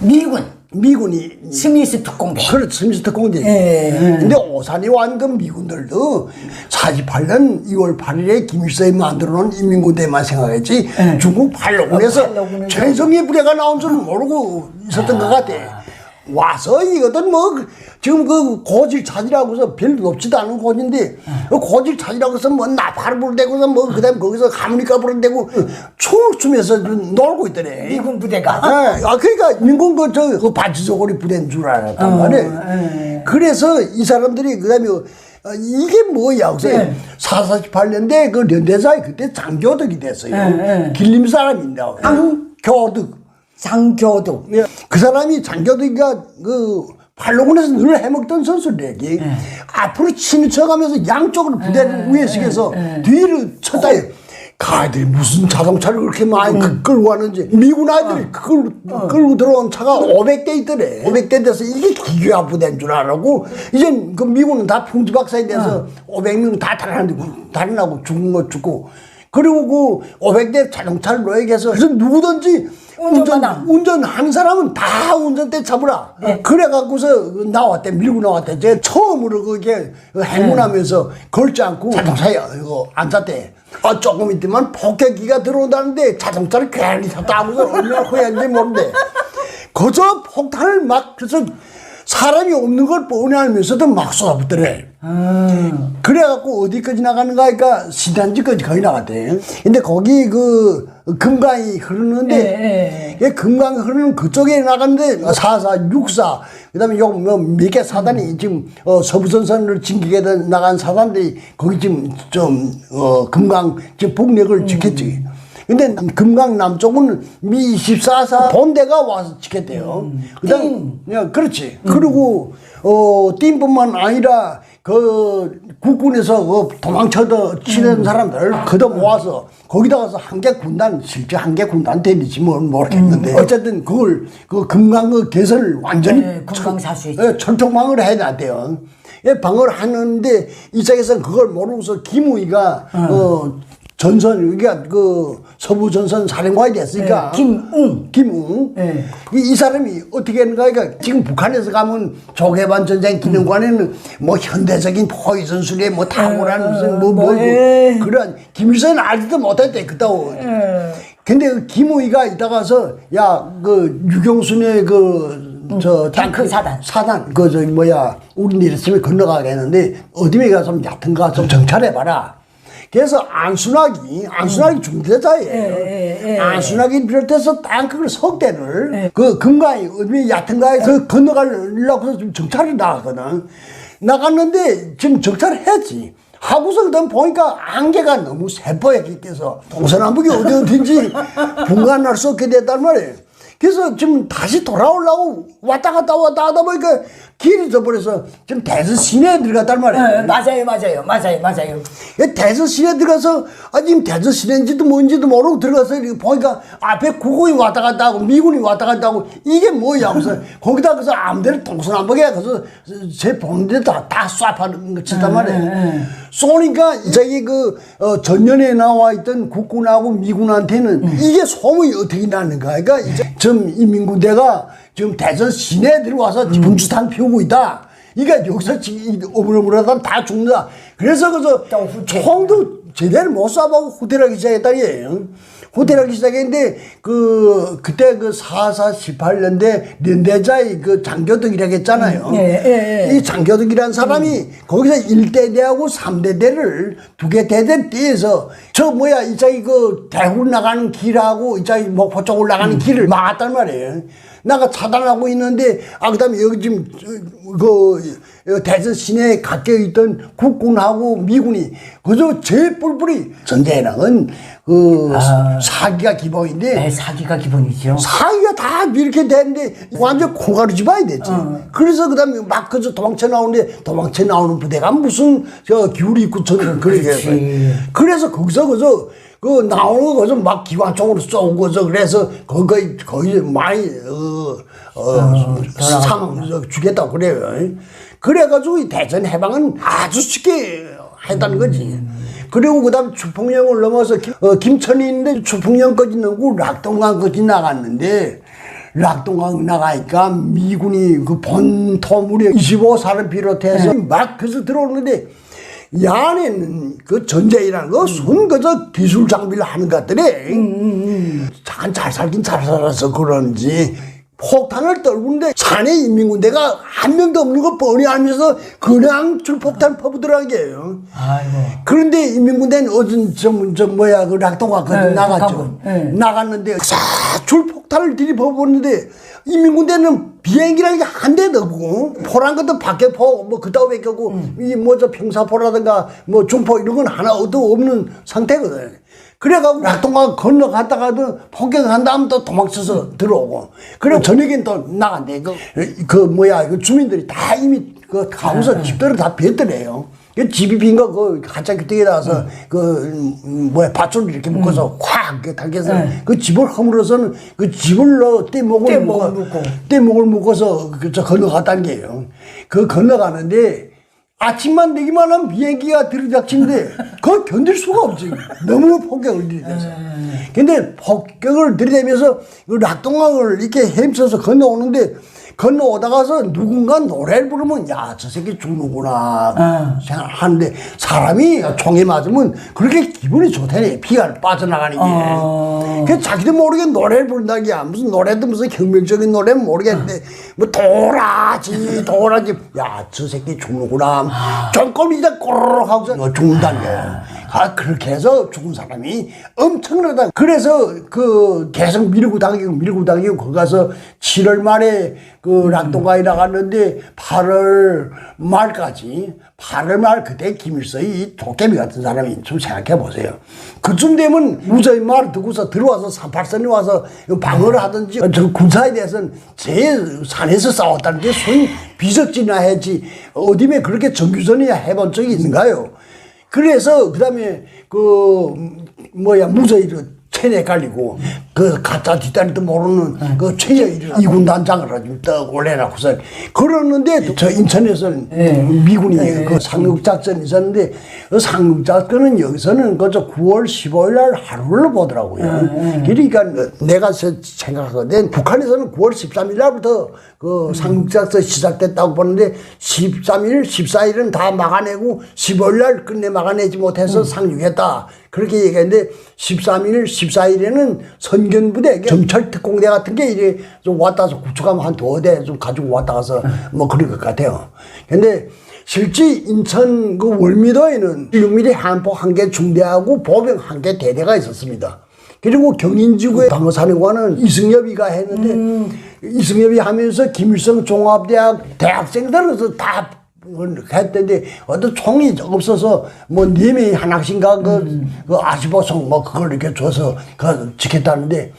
미군이 스미스 특공대. 그렇죠. 스미스 특공대. 근데 오산에 완 그 미군들도 48년 2월 8일에 김일성이 만들어 놓은 인민군대만 생각했지 중국 팔로군에서 최성의 부대가 나온 줄은 모르고 있었던 것 같아. 와서 이거든 뭐 지금 고질 찾으라고서 별로 높지도 않은 고지인데 고질 찾으라고서 뭐 나팔을 부르대고서 뭐 그다음 거기서 하모니카 부르대고 춤을 추면서 놀고 있더래. 미군 부대가. 그러니까 민군 그 바치소고리 부대인 줄 알았단 말이야. 그래서 이 사람들이 그다음에 이게 뭐야? 그래서 4448년대 그 연대사에 그때 장교덕이 됐어요. 길림 사람인데 장교덕. 장교도. 그 사람이 장교덕이가 팔로군에서 늘 해먹던 선수들에게 앞으로 치는 척하면서 양쪽으로 부대를 위에서서 뒤를 쳤다. 가들이 무슨 자동차를 그렇게 많이 끌고 가는지 미군 아이들이 그걸 끌고 들어온 차가 500대 있더래. 500대 돼서 이게 기계화 부대인 줄 알고 이젠 그 미군은 다 풍지박산이 돼서 500명 다 달아나고 죽은 거 죽고 그리고 그 500대 자동차를 노예해서 그래서 누구든지 운전하는 사람은 다 운전대 잡으라. 그래갖고서 나왔대. 밀고 나왔대. 제가 처음으로 그게 행군하면서 걸지 않고 자동차에 이거 앉았대. 조금 있더만 폭격기가 들어온다는데 자동차를 괜히 탔다 하고서 얼마나 후회한지 모르는데 그저 폭탄을 막 그래서 사람이 없는 걸 뻔히 알면서도 막 쏘아붙더래. 그래갖고 어디까지 나가는가 하니까 시단지까지 거의 나갔대. 근데 거기 그 금강이 흐르는데 금강이 흐르는 그쪽에 나갔는데 4.4, 6.4 그다음에 요 뭐 몇 개 사단이 지금 서부전선을 진기게 나간 사단들이 거기 지금 좀 금강 지금 북녘을 지켰지. 근데 금강 남쪽은 미 24사 본대가 와서 지켰대요. 그다음 그렇지. 그리고 띵뿐만 아니라 그 국군에서 그 도망쳐도 치는 사람들 걷어 모아서 거기다 가서 한개 군단 실제 한개 군단 되는지 모르겠는데 어쨌든 그걸 그 금강 그 개선을 완전히 금강 사수했죠. 철통방어를 해야 된대요. 방어를 하는데 이쪽에서는 그걸 모르고서 김우희가 전선, 그러니까 그 서부전선 사령관이 됐으니까. 김웅. 이 사람이 어떻게 했는가, 그러니까 지금 북한에서 가면 조개반 전쟁 기념관에는 뭐 현대적인 포위전술에 뭐 탁월한 무슨 그런 김일성은 알지도 못했대, 그따고. 근데 그 김우희가 이따가서, 야, 그 유경순의 탱크 사단. 우리 내렸으면 건너가겠는데, 어디에 가서 얕은 거 좀 정찰해봐라. 그래서 안순학이 중대자예요. 안순학이 비롯해서 탱크를 석 대를 그 금강이 어디 얕은가에 그 건너가려고 해서 좀 정찰을 나갔거든. 나갔는데 지금 정찰을 했지. 하고서 그다음 보니까 안개가 너무 세포였기 때문에 동서남북이 어딘지 분간할 수 없게 됐단 말이에요. 그래서 지금 다시 돌아오려고 왔다 갔다 보니까 길이 져버려서 지금 대서 시내에 들어갔단 말이에요. 맞아요. 대서 시내에 들어가서 지금 대서 시내인지도 뭔지도 모르고 들어가서 보니까 앞에 국군이 왔다 갔다 하고 미군이 왔다 갔다 하고 이게 뭐야 하면서 거기다 가서 아무데나 동서남북에 가서 제 보는 데다 다 쏴파는 거 치단 말이에요. 쏘니까 저기 전년에 나와 있던 국군하고 미군한테는 이게 소문이 어떻게 나는가. 그러니까 이제 좀 인민군대가 지금 대전 시내에 들어와서 분주탄 피우고 있다. 그러니까 여기서 어물어물하다 다 죽는다. 그래서 총도 제대로 못 쏴보고 후퇴하기 시작했다니에요. 후퇴하기 시작했는데 그때 18년대 연대자의 장교덕이라고 했잖아요. 이 장교덕이라는 사람이 거기서 1대대하고 3대대를 두 개 대대를 떼서 이쪽이 대구 나가는 길하고 이쪽이 목포 쪽으로 나가는 길을 막았단 말이에요. 나가 차단하고 있는데 그다음에 여기 지금 대전 시내에 갇혀 있던 국군하고 미군이 그저 제일 뿔뿔이 전쟁은 사기가 기본인데 사기가 기본이죠. 사기가 다 이렇게 되는데 완전 콩가루 집어야 되지. 그래서 그다음에 막 그저 도망쳐 나오는 부대가 무슨 기울이 있고 저는 그러게. 그래서 거기서 나오는 거 거기서 막 기관총으로 쏘고 그래서 거의 많이 죽였다고 그래요. 그래가지고 이 대전 해방은 아주 쉽게 했다는 거지. 그리고 그다음 추풍령을 넘어서 김천이 있는데 추풍령까지 넘고 락동강까지 나갔는데 락동강 나가니까 미군이 그 본토 무려 25사를 비롯해서 막 그래서 들어오는데 이 안에는 그 전쟁이라는 거 그저 기술 장비를 하는 것들이 잘 살긴 잘 살아서 그런지 폭탄을 떨구는데 산에 인민군대가 한 명도 없는 거 뻔히 알면서 그냥 줄폭탄 퍼부더라는 게요. 그런데 인민군대는 그 락동강 나갔죠. 나갔는데 줄폭탄을 들이퍼보는데 인민군대는 비행기라는 게 한 대도 없고 포란 것도 박격포 그따위밖에 없고 이 평사포라든가 중포 이런 건 하나도 없는 상태거든. 그래가지고 낙동강 건너갔다가도 폭격한 다음 또 도망쳐서 들어오고. 그리고 저녁엔 또 나간대. 그 주민들이 다 이미 그 가면서 집들을 다 비었더래요. 그 집이 빈 거, 그, 가짜 규택에 나와서, 밧줄을 이렇게 묶어서 콱, 당겨서, 그 집을 허물어서는 그 집을 떼목을 묶어서, 건너갔다는 게요. 그 건너가는데, 아침만 되기만 하면 비행기가 들이닥치는데, 그거 견딜 수가 없지. 너무 폭격을 들이대서. 근데 폭격을 들이대면서, 그 낙동강을 이렇게 헤엄쳐서 건너오는데, 건너오다가서 누군가 노래를 부르면 야, 저 새끼 죽는구나 생각하는데 사람이 총에 맞으면 그렇게 기분이 좋다네. 피가 빠져나가는 게. 그래서 자기도 모르게 노래를 부른다기야. 무슨 노래도 무슨 혁명적인 노래는 모르겠는데 뭐 도라지 야, 저 새끼 죽는구나. 조금 이제 꼬르륵 하고서 죽는다는 거야. 그렇게 해서 죽은 사람이 엄청나다. 그래서 계속 밀고 당기고 거기 가서 7월 말에 낙동강에 나갔는데 8월 말 그때 김일성이 도깨비 같은 사람이 좀 생각해 보세요. 그쯤 되면 무저히 말을 듣고서 들어와서 38선에 와서 방어를 하든지 저 군사에 대해서는 제일 산에서 싸웠다는 게 손 비석지나 했지 어디에 그렇게 정규전이야 해본 적이 있는가요? 그래서 그다음에 무저히 체내 깔리고 가짜 뒷다리도 모르는 최저일 이군단장을 가지고 떡 올려놓고서 그러는데 저 인천에서는 미군이 상륙작전이 있었는데 그 상륙작전은 여기서는 그저 9월 15일 날 하루를 보더라고요. 그러니까 내가 생각하거든 북한에서는 9월 13일 날부터 상륙작전 시작됐다고 보는데 13일, 14일은 다 막아내고 15일 날 끝내 막아내지 못해서 상륙했다. 그렇게 얘기했는데 13일, 14일에는 선견부대, 정찰특공대 같은 게 이래 좀 왔다 가서 구축하면 한 2대 좀 가지고 왔다 가서 뭐 그럴 것 같아요. 근데 실제 인천 월미도에는 6mm 한포 1개 중대하고 보병 1개 대대가 있었습니다. 그리고 경인지구의 방어사령관은 이승엽이가 했는데 이승엽이 하면서 김일성 종합대학 대학생들은 다 했던데 어떤 총이 없어서 뭐 4명이 하나씩인가 그 아시보송 뭐 그걸 이렇게 줘서 지켰다는데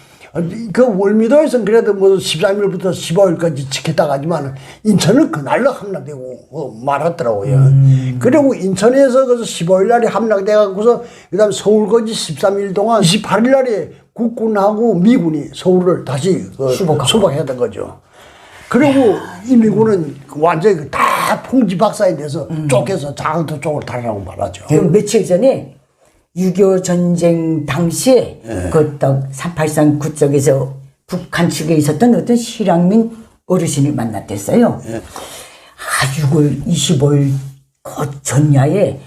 그 월미도에서는 그래도 뭐 13일부터 15일까지 지켰다고 하지만 인천은 그날로 함락되고 말았더라고요. 그리고 인천에서 그래서 15일 날에 함락돼갖고서 그 다음에 서울까지 13일 동안 28일 날에 국군하고 미군이 서울을 다시 수복했던 거죠. 그리고 이 미군은 완전히 다 풍지박산이 돼서 쫓겨서 장터 쪽으로 달아나고 말하죠. 며칠 전에 6.25 전쟁 당시에 딱 383 그쪽에서 북한 측에 있었던 어떤 실향민 어르신을 만났댔어요. 6월 25일 그 전야에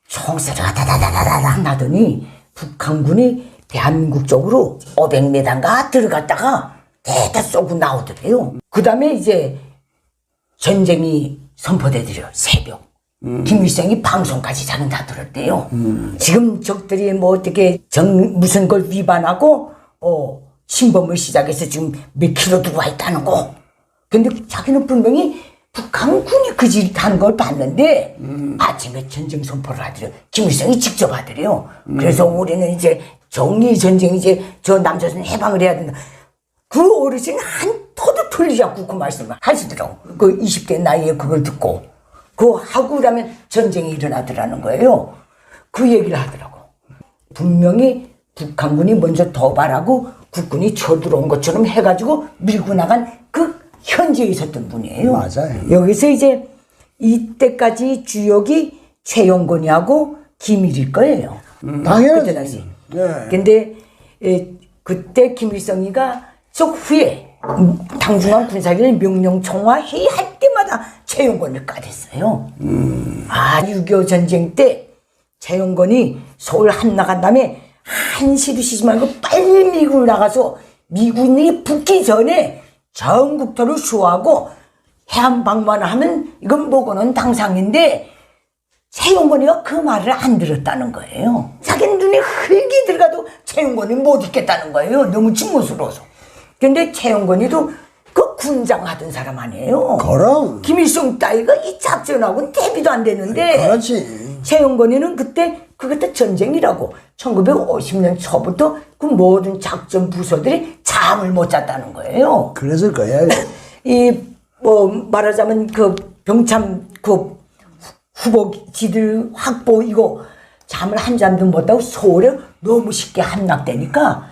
총소리가 다다다다다 나더니 북한군이 대한민국 쪽으로 500m인가 들어갔다가 대다 쏘고 나오더래요. 그 다음에 이제 전쟁이 선포되더래요. 새벽. 김일성이 방송까지 자는 다 들었대요. 지금 적들이 뭐 어떻게 무슨 걸 위반하고 침범을 시작해서 지금 몇 킬로 들어와 있다는 거. 근데 자기는 분명히 북한군이 그 짓 한 걸 봤는데 아침에 전쟁 선포를 하더래요. 김일성이 직접 하더래요. 그래서 우리는 이제 정리 전쟁 이제 저 남조선 해방을 해야 된다. 그 어르신 한터도 틀리지 않고 그 말씀을 하시더라고. 그 20대 나이에 그걸 듣고. 그거 하고 그러면 전쟁이 일어나더라는 거예요. 그 얘기를 하더라고. 분명히 북한군이 먼저 도발하고 국군이 쳐들어온 것처럼 해가지고 밀고 나간 그 현지에 있었던 분이에요. 맞아요. 여기서 이제 이때까지 주역이 최용건이하고 김일일 거예요. 당연히. 그때 당시. 네. 근데 그때 김일성이가 저 후에 당중앙 군사기를 명령총화 회의할 때마다 최용건을 까댔어요. 6.25 전쟁 때 최용건이 서울 한나간 다음에 한시도 쉬지 말고 빨리 미국을 나가서 미군이 붙기 전에 전국토를 수호하고 해안 방문을 하면 이건 보고는 당상인데 최용건이가 그 말을 안 들었다는 거예요. 자기는 눈에 흙이 들어가도 최용건이 못 있겠다는 거예요. 너무 징그러워서. 근데 최용건이도 그 군장 하던 사람 아니에요. 그럼. 김일성 따위가 이 작전하고는 대비도 안 되는데. 그렇지. 최영건이는 그때 전쟁이라고 1950년 초부터 그 모든 작전 부서들이 잠을 못 잤다는 거예요. 그랬을 거예요. 말하자면 그 병참 그 후보지들 확보 이거 잠을 한 잠도 못 자고 서울에 너무 쉽게 함락되니까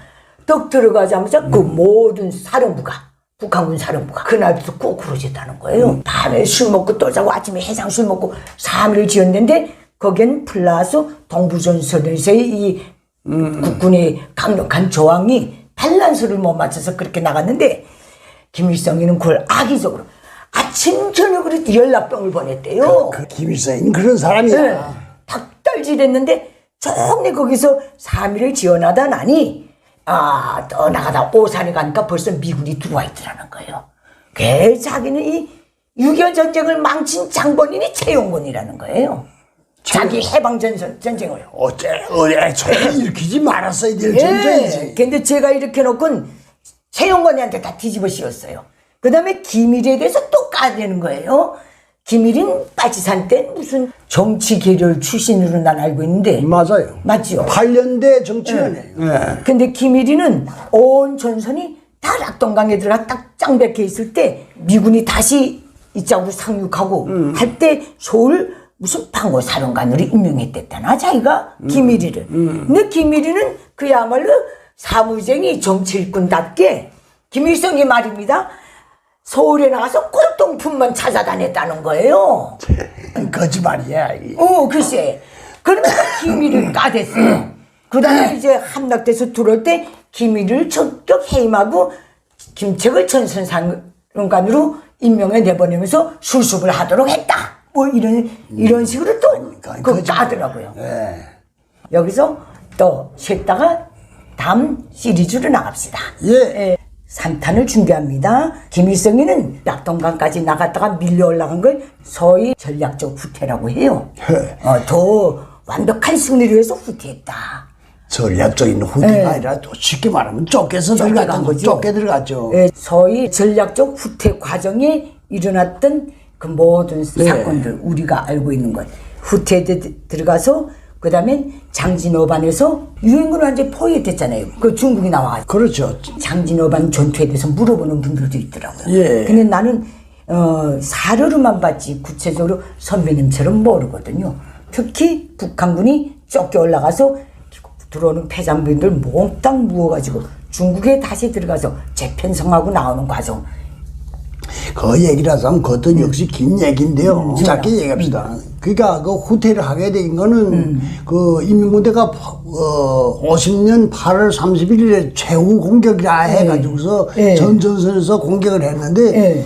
떡 들어가자마자 그 모든 사령부가 북한군 사령부가 그날부터 꼬꾸러졌다는 거예요. 밤에 술 먹고 또 자고 아침에 해장 술 먹고 3일을 지었는데 거긴 플러스 동부전선에서의 이 국군의 강력한 저항이 밸런스를 못 맞춰서 그렇게 나갔는데 김일성이는 그걸 악의적으로 아침 저녁으로 연락병을 보냈대요. 김일성은 그런 사람이야. 네. 닭달질했는데 종래 거기서 3일을 지어나다 나니 떠나가다 오산에 가니까 벌써 미군이 들어와 있더라는 거예요. 자기는 이 6.25 전쟁을 망친 장본인이 최용곤이라는 거예요. 자기 해방전쟁을. 어째 일으키지 말았어야 될 전쟁이지. 근데 제가 이렇게 놓고는 최용곤이한테 다 뒤집어 씌웠어요. 그 다음에 김일에 대해서 또 까대는 거예요. 김일인 빠지산 때 무슨 정치 계열 출신으로 난 알고 있는데. 맞아요. 맞죠? 8년대 정치원이에요. 네. 근데 김일이는 온 전선이 다 낙동강에 들어가 딱 짱박혀 있을 때 미군이 다시 이쪽으로 상륙하고 할 때 서울 무슨 방어 사령관으로 임명했댔다나 자기가 김일이를. 근데 김일이는 그야말로 사무쟁이 정치 일꾼답게 김일성이 말입니다. 서울에 나가서 골동품만 찾아다녔다는 거예요. 거짓말이야. 글쎄. 그러면서 김일을 까댔어요. 그 다음에 이제 함락돼서 들어올 때 김일을 적극 해임하고 김책을 전선사령관으로 임명해 내보내면서 수습을 하도록 했다. 뭐 이런 식으로 또 그거 까더라고요. 네. 여기서 또 쉬었다가 다음 시리즈로 나갑시다. 예. 3탄을 준비합니다. 김일성이는 낙동강까지 나갔다가 밀려 올라간 걸 소위 전략적 후퇴라고 해요. 더 완벽한 승리를 위해서 후퇴했다. 전략적인 후퇴가 아니라 또 쉽게 말하면 쫓겨서 들어간 거죠. 쫓겨 들어갔죠. 소위 전략적 후퇴 과정에 일어났던 그 모든 사건들 우리가 알고 있는 것. 후퇴에 들어가서 그 다음에 장진어반에서 유엔군을 완전히 포위했댔잖아요. 그 중국이 나와가지고. 그렇죠. 장진어반 전투에 대해서 물어보는 분들도 있더라고요. 예. 근데 나는 사료로만 봤지 구체적으로 선배님처럼 모르거든요. 특히 북한군이 쫓겨 올라가서 들어오는 패잔병들 몽땅 무어가지고 중국에 다시 들어가서 재편성하고 나오는 과정. 그 얘기라서 하면 그것도 역시 긴 얘기인데요. 짧게 얘기합시다. 그러니까 그 후퇴를 하게 된 거는 그 인민군대가 50년 8월 31일에 최후 공격이라 해가지고서 전전선에서 공격을 했는데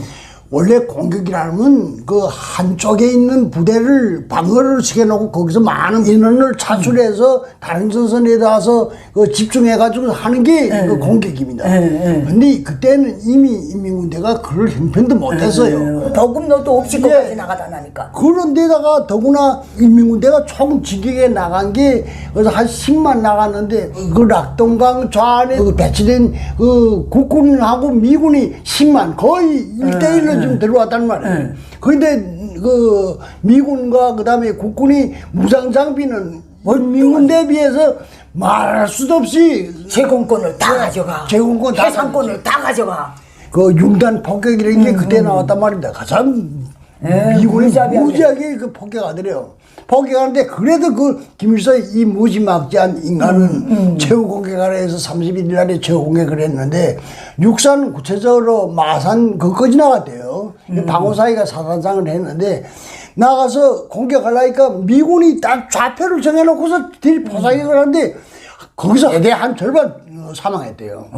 원래 공격이라면 그 한쪽에 있는 부대를 방어를 시켜놓고 거기서 많은 인원을 차출해서 다른 전선에 가서 그 집중해가지고 하는 게 그 공격입니다. 근데 그때는 이미 인민군대가 그럴 형편도 못했어요. 더금너도 없이 거기까지 나가다 나니까. 그런데다가 더구나 인민군대가 총 진격에 나간 게 그래서 한 10만 나갔는데 그 낙동강 좌안에 그 배치된 그 국군하고 미군이 10만 거의 1대1로 좀 들어왔단 말이에요. 그런데 그 미군과 그 다음에 국군이 무장 장비는 민군대에 비해서 말할 수도 없이 제공권을 다 가져가. 제공권 다 해상권을 다 가져가. 그 융단 폭격이라는 게 그때 나왔단 말입니다. 가장 미군이 무지하게 그 폭격하더래요. 폭격하는데 그래도 그 김일성이 이 무지막지한 인간은 최후 공격을 해서 31일 날에 최후 공격을 했는데 육산 구체적으로 마산 그까지 나갔대요. 방호사이가 사단장을 했는데 나가서 공격하려니까 미군이 딱 좌표를 정해놓고서 포사격을 하는데 거기서 대개 한 절반 사망했대요.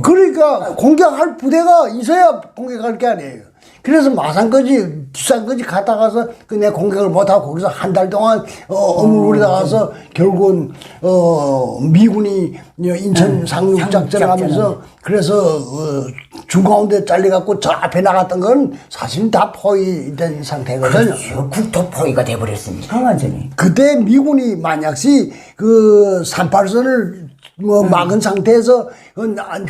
그러니까 공격할 부대가 있어야 공격할 게 아니에요. 그래서 마산까지 뒷산까지 갔다 가서 그 내 공격을 못하고 거기서 한 달 동안 어물거리다 가서 결국은 미군이 인천 상륙 작전을 하면서 그래서 중가운데 잘려갖고 저 앞에 나갔던 건 사실 다 포위된 상태거든요. 그렇죠. 국토 포위가 돼버렸습니까 완전히. 그때 미군이 만약시 그 38선을 막은 상태에서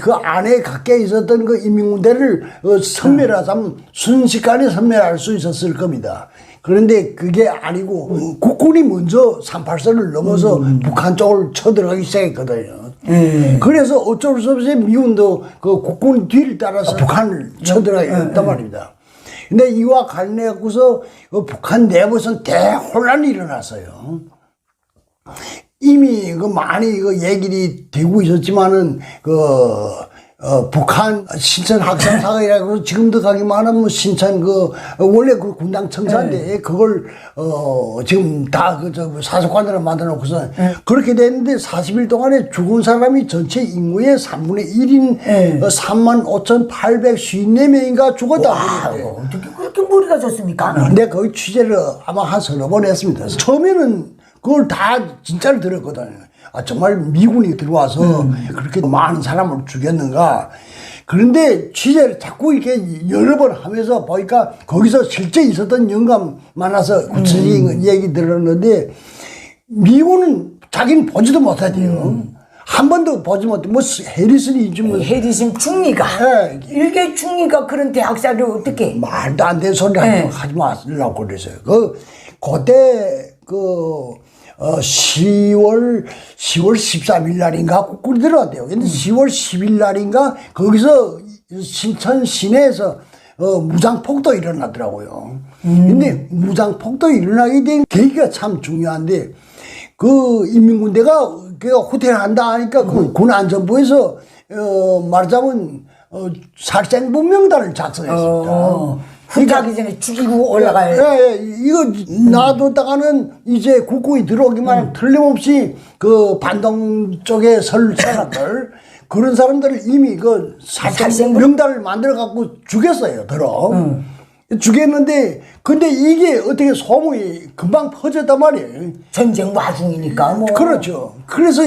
그 안에 갖게 있었던 그 인민군대를 섬멸하자면 순식간에 섬멸할 수 있었을 겁니다. 그런데 그게 아니고 국군이 먼저 38선을 넘어서 북한 쪽을 쳐들어가기 시작했거든요. 그래서 어쩔 수 없이 미군도 그 국군 뒤를 따라서 북한을 쳐들어가게 했단 말입니다. 근데 이와 관련해서 북한 내부에서는 대혼란이 일어났어요. 이미 그 많이 그 얘기를 되고 있었지만은 북한 신천 학살사건이라고 지금도 가기만 하면 신천 원래 그 군당 청사인데 그걸 지금 다 사석관으로 만들어 놓고서 그렇게 됐는데 40일 동안에 죽은 사람이 전체 인구의 3분의 1인 35,854명인가 죽었다. 어떻게 그렇게 머리가 좋습니까? 근데 거기 취재를 아마 한 서너 번 했습니다. 처음에는 그걸 다 진짜로 들었거든요. 정말 미군이 들어와서 그렇게 많은 사람을 죽였는가. 그런데 취재를 자꾸 이렇게 여러 번 하면서 보니까 거기서 실제 있었던 영감 많아서 구체적인 얘기 들었는데 미군은 자기는 보지도 못하대요. 한 번도 보지 못해. 해리슨이 좀. 해리슨 중리가. 일개 중리가 그런 대학살을 어떻게. 말도 안 되는 소리 하지 마시려고 그랬어요. 그때 10월 13일 날인가 국군이 들어왔대요. 근데 10월 10일 날인가 거기서 신천 시내에서 무장폭도 일어나더라고요. 근데 무장폭도 일어나게 된 계기가 참 중요한데 그 인민군대가 호텔 한다 하니까 그 군안전부에서 말하자면 살생부 명단을 작성했습니다. 후퇴하기 전에 죽이고 올라가요. 이거 놔뒀다가는 이제 국군이 들어오기만 하면 틀림없이 그 반동 쪽에 설 사람들 그런 사람들을 이미 그 살생 명단을 만들어 갖고 죽였어요. 죽였는데 근데 이게 어떻게 소문이 금방 퍼졌단 말이에요. 전쟁 와중이니까 뭐. 그렇죠. 그래서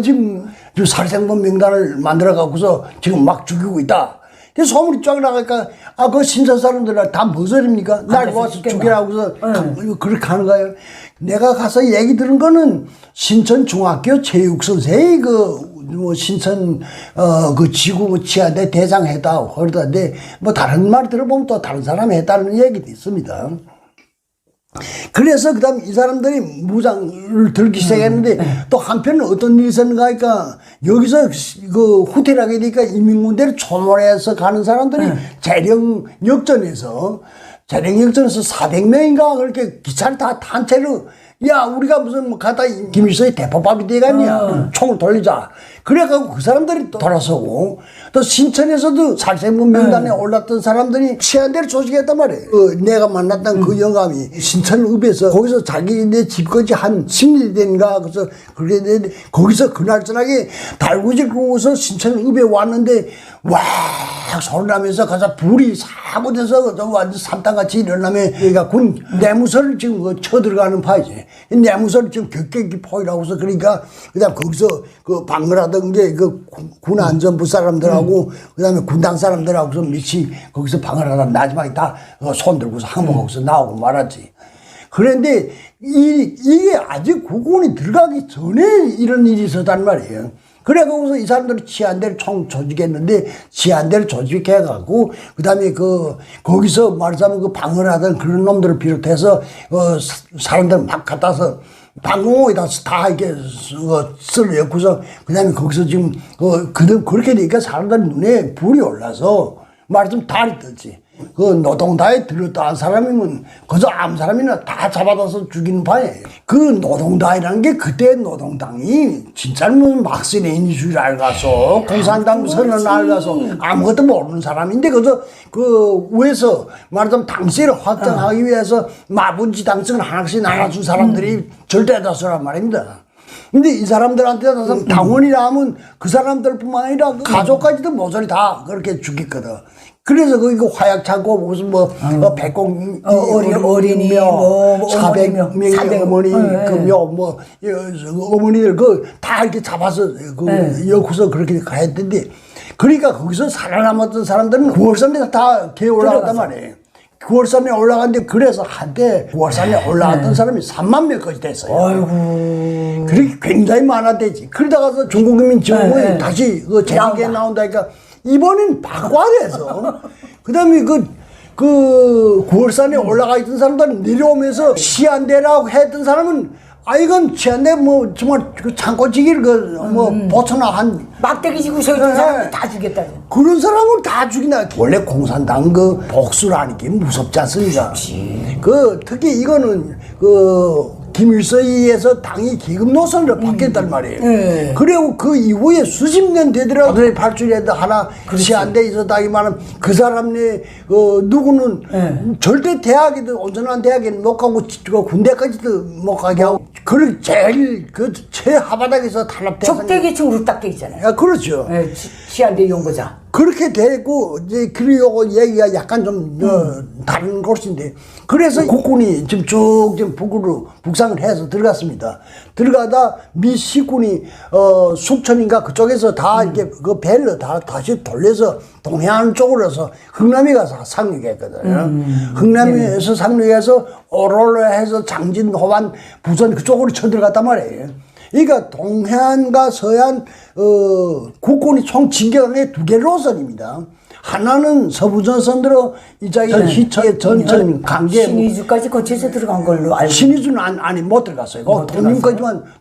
지금 살생부 명단을 만들어 갖고서 지금 막 죽이고 있다. 그래서 소문이 쫙 나가니까 그 신선 사람들은 다 무엇입니까? 날 와서 죽이라고서 그렇게 하는 거예요. 내가 가서 얘기 들은 거는 신천 중학교 체육 선생이 신천 그 지구 치안대 대장 했다고 그러던데 다른 말 들어보면 또 다른 사람이 했다는 얘기도 있습니다. 그래서 그다음 이 사람들이 무장을 들기 시작했는데 또 한편은 어떤 일이 있었는가 하니까 여기서 그 후퇴하게 되니까 인민군대를 초월해서 가는 사람들이 재령역전에서 400명인가 그렇게 기차를 다 단체로 우리가 무슨 가다 김일성이 대포밥이 되겠냐 총을 돌리자 그래가지고 그 사람들이 또 돌아서고 또 신천에서도 살생부 명단에 올랐던 사람들이 치안대를 조직했단 말이에요. 내가 만났던 그 영감이 신천읍에서 거기서 자기네 집까지 한 10리된가 그래서 그랬는데 거기서 그날 저녁에 달구지 끌고서 신천읍에 왔는데 와 소리 나면서 가서 불이 사고 돼서 완전 산탄같이 일어나면 여기가 군 내무서를 지금 쳐들어가는 파이지. 내무서를 지금 격격히 포위라고 해서 그러니까 그다음 거기서 그 방문하던 게 그 군안전부 사람들하고 그다음에 군당 사람들하고서 밑이 거기서 방어하다 마지막에 다 손 들고서 항복하고서 나오고 말았지. 그런데 이게 아직 국군이 들어가기 전에 이런 일이 있었단 말이에요. 그래, 거기서 이 사람들이 치안대를 총 조직했는데, 치안대를 조직해갖고, 그 다음에 거기서 말하자면 방어를 하던 그런 놈들을 비롯해서, 사람들 막 갖다서, 방공호에다 다 이렇게 쓸어 엮고서, 그 다음에 거기서 지금, 그렇게 되니까 사람들 눈에 불이 올라서, 말하자면 달이 떴지. 노동다에 들었다 사람이면 그저 아무 사람이나 다 잡아다서 죽이는 판이에요. 그 노동당이라는 게 그때 노동당이 진짜는 막스레인이 줄 알가서 공산당 선언을 알가서 아무것도 모르는 사람인데 그저 위에서 말하자면 당세를 확장하기 위해서 마분지 당선을 하나씩 나눠준 사람들이 절대 다수란 말입니다. 근데 이 사람들한테 당원이라 하면 그 사람들뿐만 아니라 그 가족까지도 모조리 다 그렇게 죽였거든. 그래서 그 화약 창고 무슨 백공 어린이 400명의 어머니 어머니들 다 이렇게 잡아서 여기서 그렇게 가했던데 그러니까 거기서 살아남았던 사람들은 9월선에 다 기어 올라갔단 말이에요. 9월산에 올라갔는데 그래서 한때 9월산에 올라갔던 사람이 3만 명까지 됐어요. 아이고. 그렇게 굉장히 많아되지. 그러다가서 중국인민 지원군이 다시 그 재직에 나온다니까 이번엔 바꿔야돼서 그다음에 그 9월산에 올라가 있던 사람들은 내려오면서 시한대라고 했던 사람은 이건 시한대 뭐 정말 그 창고지기를 보초나 한 막대기 지고 서 있는 사람들 다 죽였다. 그런 사람을 다 죽이나. 원래 공산당 그 복수라는 게 무섭지 않습니까? 특히 이거는 김일성에서 당이 기금 노선으로 바뀌었단 말이에요. 그리고 그 이후에 수십 년 되더라도 아들의 발주에도 하나 시한대 있었다기만은 그 사람네 누구는 절대 대학에도 온전한 대학에 못 가고 군대까지도 못 가게 하고 그걸 제일 최하바닥에서 탄압돼서 적대계층으로 딱 돼 있잖아요. 그렇죠. 시한대 연구자. 그렇게 되고 이제 그리고 얘기가 약간 좀 다른 곳인데 그래서 국군이 지금 쭉 지금 북상을 해서 들어갔습니다. 들어가다 미 시군이 숙천인가 그쪽에서 다 이렇게 그 배를 다 다시 돌려서 동해안 쪽으로서 흥남이 가서 상륙했거든요. 흥남에서 상륙해서 오로라해서 장진, 호반, 부천 그쪽으로 쳐들어갔단 말이에요. 그러니까 동해안과 서해안 국군이 총 진격한 두 개의 노선입니다. 하나는 서부전선으로 이자기 희처의 전천 강계 신의주까지 거쳐서 들어간 걸로 알고. 신의주는 아니 못 들어갔어요.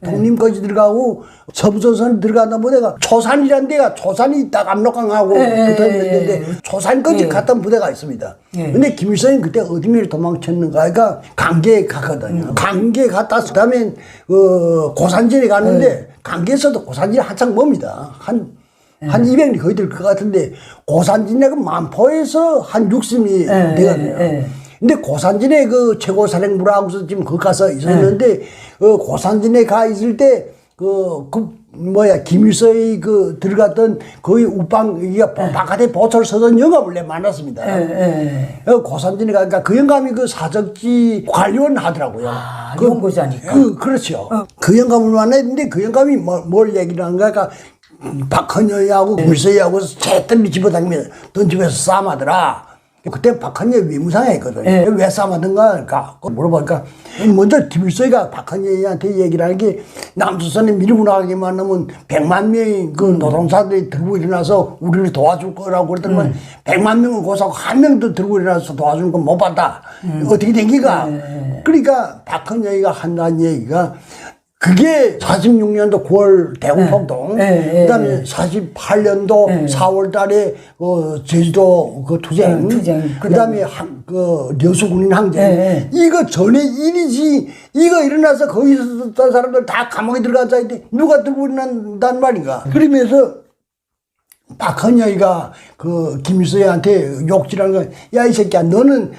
독림까지 들어가고 서부전선 들어가다 보니까 초산이라는 데가 초산이 딱 압록강하고 붙어있는데 초산까지 갔던 부대가 있습니다. 근데 김일성이 그때 어디를 도망쳤는가 그러니까 강계에 갔거든요. 강계에 갔다 그다음에 고산진에 갔는데 강계에서도 고산진이 한창 멉니다. 한 200리 거의 될 것 같은데 고산진에가 만포에서 한 60리 되거든요. 근데 고산진에 그 최고사령부라고서 지금 거기 가서 있었는데 고산진에 가 있을 때 김일성이 들어갔던 거의 우방 바깥에 보초를 서던 영감을 내 만났습니다. 고산진에 가니까 그 영감이 그 사적지 관리원 하더라고요. 연구자니까. 그렇죠. 그 영감을 만났는데 그 영감이 뭘 얘기를 하는가 하니까 박헌여하고 김일성하고 채떨리 집어당기면서 던지면서 싸움하더라. 그때 박헌여 위무상했거든요. 왜 싸움하던가 물어보니까 먼저 김일성이가 박헌여한테 얘기를 하는 게 남조선에 밀고 나가기만 하면 100만 명이 그 노동사들이 들고 일어나서 우리를 도와줄 거라고 그러더니만 100만 명은 고사하고 한 명도 들고 일어나서 도와주는 건 못 받아. 어떻게 된 기가? 그러니까 박헌여가 한다는 얘기가 그게 46년도 9월 대구 폭동, 그다음에 48년도 4월 달에 제주도 투쟁, 그다음에 려수군인 항쟁, 이거 전에 일이지, 이거 일어나서 거기서 있었던 사람들 다 감옥에 들어가자 했는데 누가 들고 일어난단 말인가. 그러면서 박헌여이가 김일성한테 욕질하는 거, 야, 이 새끼야, 너는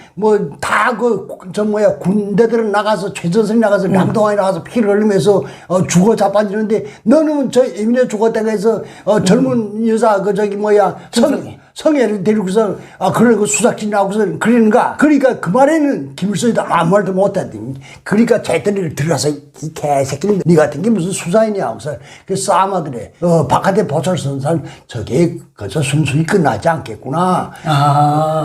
군대들은 나가서, 최전선에 나가서, 량동안에 나가서 피를 흘리면서, 죽어 자빠지는데, 너는 저 예민해 죽었다고 해서, 젊은 여자, 성애를 데리고서, 그러고 수작진 나오고서 그러는가? 그러니까 그 말에는 김일성이 아무 말도 못하더니, 그러니까 재떨이를 들어가서, 이 개새끼는 니 같은 게 무슨 수사이냐 하고서, 그 싸움하더래. 바깥에 보초를 선 사람, 저게, 그저 순순히 끝나지 않겠구나.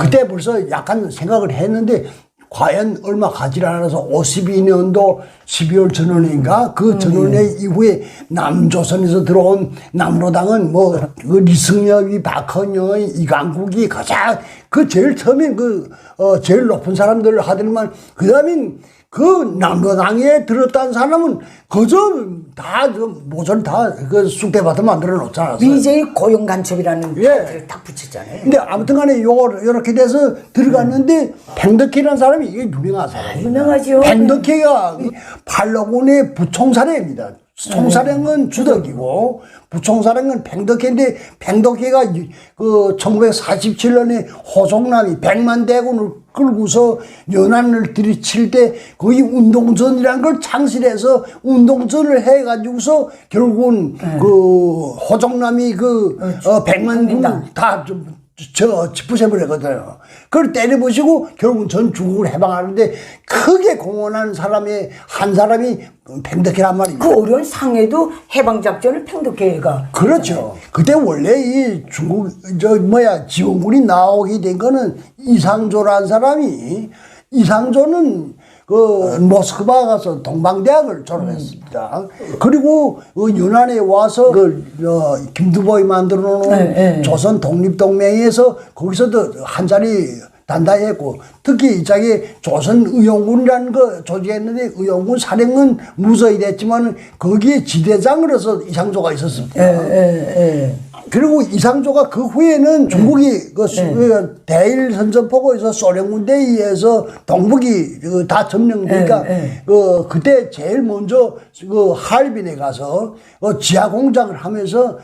그때 벌써 약간 생각을 했는데, 과연 얼마 가지 않아서 52년도 12월 전원회인가 그 전원회 이후에 남조선에서 들어온 남로당은 리승엽이 박헌영이 이강국이 가장 제일 처음에 제일 높은 사람들을 하더니만 그다음에 그 남로당에 들었다는 사람은 그저 모조리 쑥대밭을 만들어 놓잖아요. BJ 고용간첩이라는 타이틀을 딱 붙였잖아요. 근데 아무튼 간에 요렇게 돼서 들어갔는데 팽덕회라는 사람이 이게 유명한 사람이에요. 유명하죠. 팽덕회가 팔로군의 부총사령입니다. 총사령은 주덕이고 부총사령은 팽덕회인데 팽덕회가 1947년에 호종남이 100만 대군을 끌고서 연안을 들이칠 때 거기 운동전이라는 걸 창실해서 운동전을 해가지고서 결국은 호종남이 100만 군 다 짚으셔버리거든요. 그걸 때려보시고 결국은 전 중국을 해방하는데 크게 공헌한 사람이 한 사람이 팽덕회란 말입니다. 그 어려운 상해도 해방작전을 팽덕회가. 그렇죠. 그때 원래 이 중국 지원군이 나오게 된 거는 이상조라는 사람이, 이상조는 그 모스크바 가서 동방대학을 졸업했습니다. 그리고 연안에 와서 김두보이 만들어 놓은 조선 독립동맹에서 거기서도 한 자리 단단히 했고, 특히 이 자기 조선의용군이라는 거 조직했는데 의용군 사령은 무서이 됐지만 거기에 지대장으로서 이상조가 있었습니다. 그리고 이상조가 그 후에는 중국이 대일 선전포고에서 소련 군대에 의해서 동북이 다 점령되니까 그때 제일 먼저 하얼빈에 가서 지하 공장을 하면서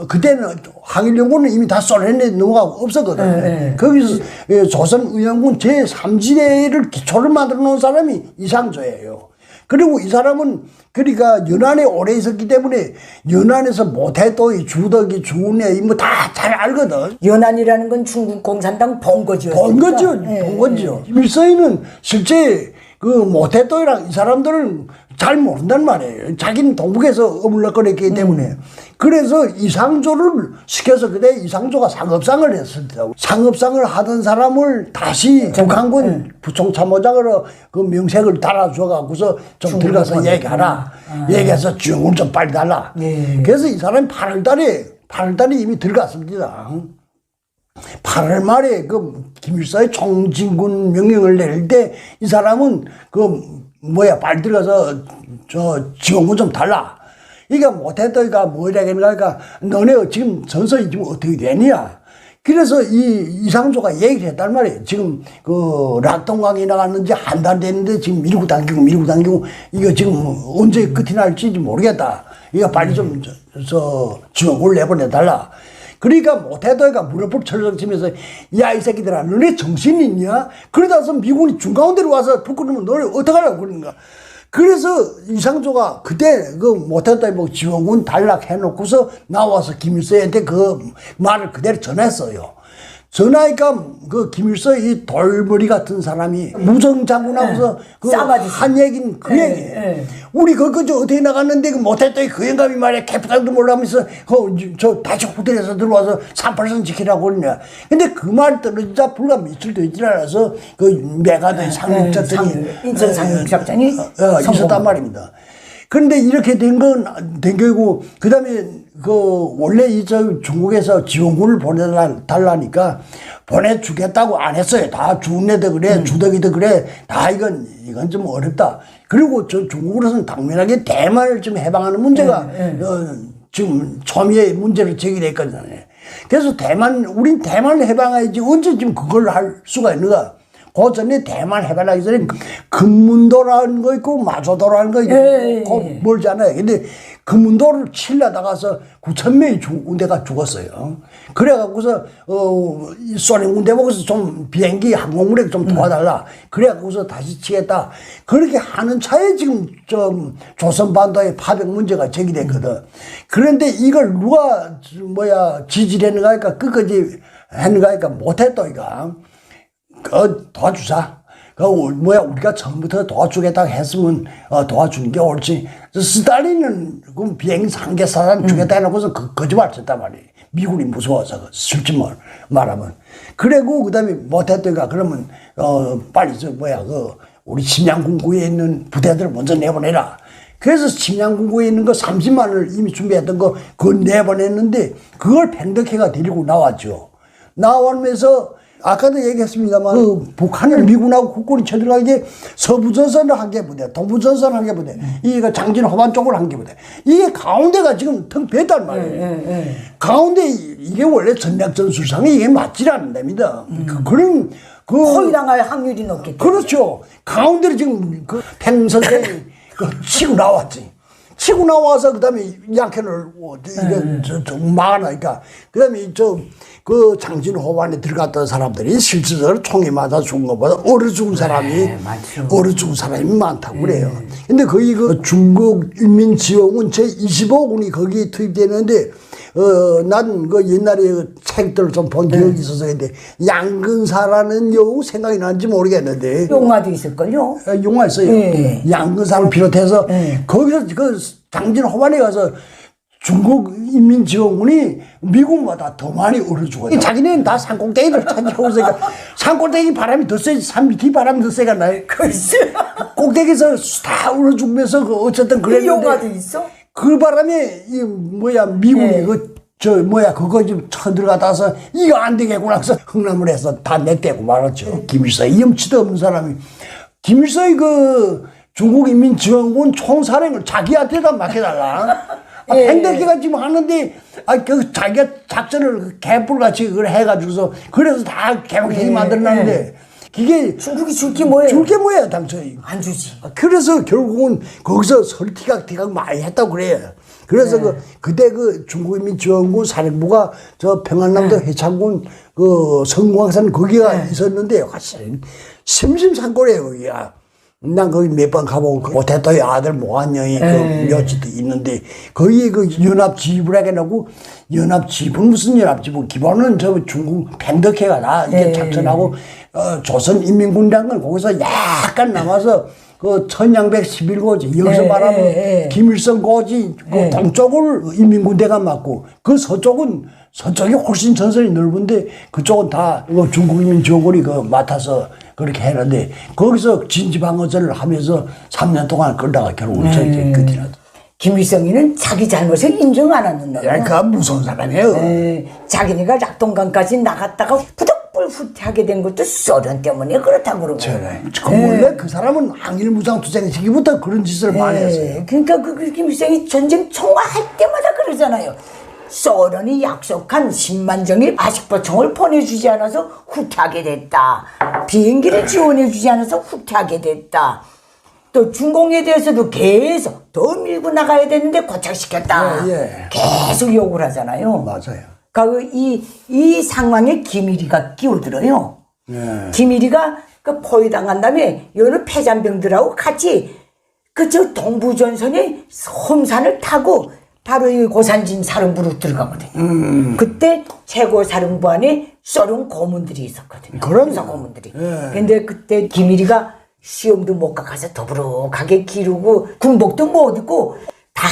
그때는 항일연군은 이미 다 소련에 넘어가고 없었거든요. 거기서 조선의용군 제3지대를 기초를 만들어 놓은 사람이 이상조예요. 그리고 이 사람은 그러니까 연안에 오래 있었기 때문에 연안에서 모태또이 주덕이 주운애 뭐 다 잘 알거든. 연안이라는 건 중국 공산당 본거지였어요. 본거지요. 김일성이는 실제 그 모태또이랑 이 사람들은 잘 모른단 말이에요. 자기는 동북에서 어물럭거렸기 때문에. 그래서 이상조를 시켜서 그때 이상조가 상업상을 했습니다. 상업상을 하던 사람을 다시 북한군 부총참모장으로 그 명색을 달아줘갖고서 좀 들어가서 얘기하라. 얘기해서 지원을 좀 빨리 달라. 그래서 이 사람이 8월달에 이미 들어갔습니다. 8월 말에 그 김일성의 총진군 명령을 내릴 때 이 사람은 빨리 들어가서 지원군 좀 달라. 이게 못했더니까 뭐라겠는가, 너네 지금 전선이 지금 어떻게 되냐. 그래서 이상조가 얘기를 했단 말이에요. 지금 락동강이 나갔는지 한 달 됐는데 지금 밀고 당기고 이거 지금 언제 끝이 날지 모르겠다. 이거 빨리 좀 지원군을 내보내달라. 그러니까 못해도니까 무릎을 철렁 치면서 야 이 새끼들아 너네 정신이 있냐? 그러다서 미군이 중가운데로 와서 북군이면 너네 어떡하려고 그러는가? 그래서 이상조가 그때 못했다 뭐 지원군 단락해놓고서 나와서 김일성한테 그 말을 그대로 전했어요. 전화니까 김일성 이 돌머리 같은 사람이 무정장군하고서 한 얘기는 그 얘기예요. 우리 어떻게 나갔는데 못했더니 그 영감이 말이야 개푸장도 몰라면서 저 다시 호텔에서 들어와서 38선 지키라고 그러냐. 근데 그 말 떨어지자 불과 며칠 되지 않아서 메가드의 상륙작전이 인천 상륙작전이 있었단 말입니다. 그런데 이렇게 된 거고, 그 다음에 원래 중국에서 지원군을 보내달라니까 보내주겠다고 안 했어요. 다 주운애도 그래, 주덕이도 그래. 다 이건 좀 어렵다. 그리고 중국으로서는 당면하게 대만을 지금 해방하는 문제가 지금 초미의 문제로 제기됐거든요. 그래서 우린 대만을 해방해야지 언제 지금 그걸 할 수가 있는가. 그 전에 대만 해방하기 전에 금문도라는 거 있고 마조도라는 거 있고 멀잖아요. 근데 금문도를 치려다가서 9,000명이 군대가 죽었어요. 그래갖고서 소련 군대 보고서 좀 비행기 항공물에 좀 도와달라. 그래갖고서 다시 치겠다. 그렇게 하는 차에 지금 조선반도의 파병 문제가 제기됐거든. 그런데 이걸 누가 지지를 했는가 하니까 끝까지 했는가 하니까 못했다니까. 도와주자. 우리가 처음부터 도와주겠다고 했으면 도와주는 게 옳지. 스탈린은 비행기 3개 사단 주겠다 해놓고서 거짓말 쳤단 말이에요. 미군이 무서워서 솔직히 말하면. 그리고 그 다음에 못했다니까 그러면 빨리 우리 침양군구에 있는 부대들을 먼저 내보내라. 그래서 침양군구에 있는 거 30만을 이미 준비했던 거 그걸 내보냈는데 그걸 팽덕회가 데리고 나왔죠. 나오면서 아까도 얘기했습니다만 북한을 미군하고 국군이 쳐들어가게 서부전선을 한 개 부대, 동부전선 한 개 부대, 이게 장진 호반 쪽을 한 개 부대. 이게 가운데가 지금 텅 비었단 말이에요. 가운데 이게 원래 전략전술상에 이게 맞질 않는답니다. 그런 포위당할 확률이 높겠죠. 그렇죠. 가운데를 지금 팽선생이 치고 나왔지. 치고 나와서 그다음에 양캔을 막아놓으니까 그다음에 장진 호반에 들어갔던 사람들이 실질적으로 총에 맞아 죽은 것보다 얼어 죽은 사람이 많다고 그래요. 근데 거기 중국 인민지원군 제25군이 거기 투입되는데 난 그 옛날에 그 책들을 좀 본 기억이 있어서 근데 양근사라는 용 생각이 나는지 모르겠는데. 용화도 있을걸요? 용화 있어요. 네. 양근사를 비롯해서 거기서 그 장진 호반에 가서 중국 인민지원군이 미국보다 더 많이 얼어 죽어요. 자기네는 다 산꼭대기를 차지하고 있으니까 산꼭대기 바람이 더 세지 산 밑이 바람이 더 세가 나요. 글쎄. 꼭대기에서 다 얼어 죽으면서 그 어쨌든 그 그랬는데 용화도 있어? 그 바람에 이 뭐야 미국이 네. 그거 좀 쳐들어가다서 이거 안 되겠구나 해서 흥남을 해서 다 내떼고 말았죠. 김일성이 염치도 없는 사람이 김일성이 그 중국인민지원군 총사령을 자기한테다 맡겨달라. 예. 팽덕기가 지금 하는데 그 자기가 작전을 개뿔같이 그걸 해가지고서 그래서 다 개박행위 만들어놨는데 그게 중국이 줄 게 뭐예요? 줄 게 뭐야 당초에. 안 주지. 그래서 결국은 거기서 설티각티각 많이 했다고 그래요. 그래서 그때 그 중국인민지원군 사령부가 저 평안남도 해창군 그 성광산 거기가 있었는데 사실 심심산골이에요 거기가. 난 거기 몇 번 가보고 그 오태토의 아들 모한영이 그 묘지도 있는데 거기 그 연합지휘부라 해놓고 연합지휘부 무슨 연합지휘부 기본은 저 중국 팽덕회가 다 이게 작전하고 조선인민군단은 거기서 약간 남아서 그 천양백 11고지 여기서 말하면 김일성 고지 그 동쪽을 인민군대가 맡고 그 서쪽이 훨씬 전선이 넓은데 그쪽은 다 중국인민지원군이 그 맡아서 그렇게 했는데 거기서 진지방어전을 하면서 3년 동안 끌다가 결국은 저렇게 끝이 났죠. 김일성이는 자기 잘못을 인정 안 하는 놈이에요. 야, 그 무서운 사람이에요. 자기네가 낙동강까지 나갔다가 부득불 후퇴하게 된 것도 소련 때문에 그렇다고 그러고. 원래 그 사람은 항일무장투쟁 시기부터 그런 짓을 많이 했어요. 그러니까 그 김일성이 전쟁 총화할 때마다 그러잖아요. 소련이 약속한 10만 정의 아식보총을 보내주지 않아서 후퇴하게 됐다. 비행기를 지원해주지 않아서 후퇴하게 됐다. 또 중공에 대해서도 계속 더 밀고 나가야 되는데 고착시켰다. 계속 욕을 하잖아요. 맞아요. 그러니까 이 상황에 김일이가 끼어들어요. 김일이가 그 포위당한 다음에 여러 패잔병들하고 같이 저 동부전선의 험산을 타고 바로 이 고산진 사령부로 들어가거든요. 그때 최고 사령부 안에 소련 고문들이 있었거든요. 군사 고문들이. 근데 그때 김일이가 시험도 못 가서 더부룩하게 기르고 군복도 못 입고 다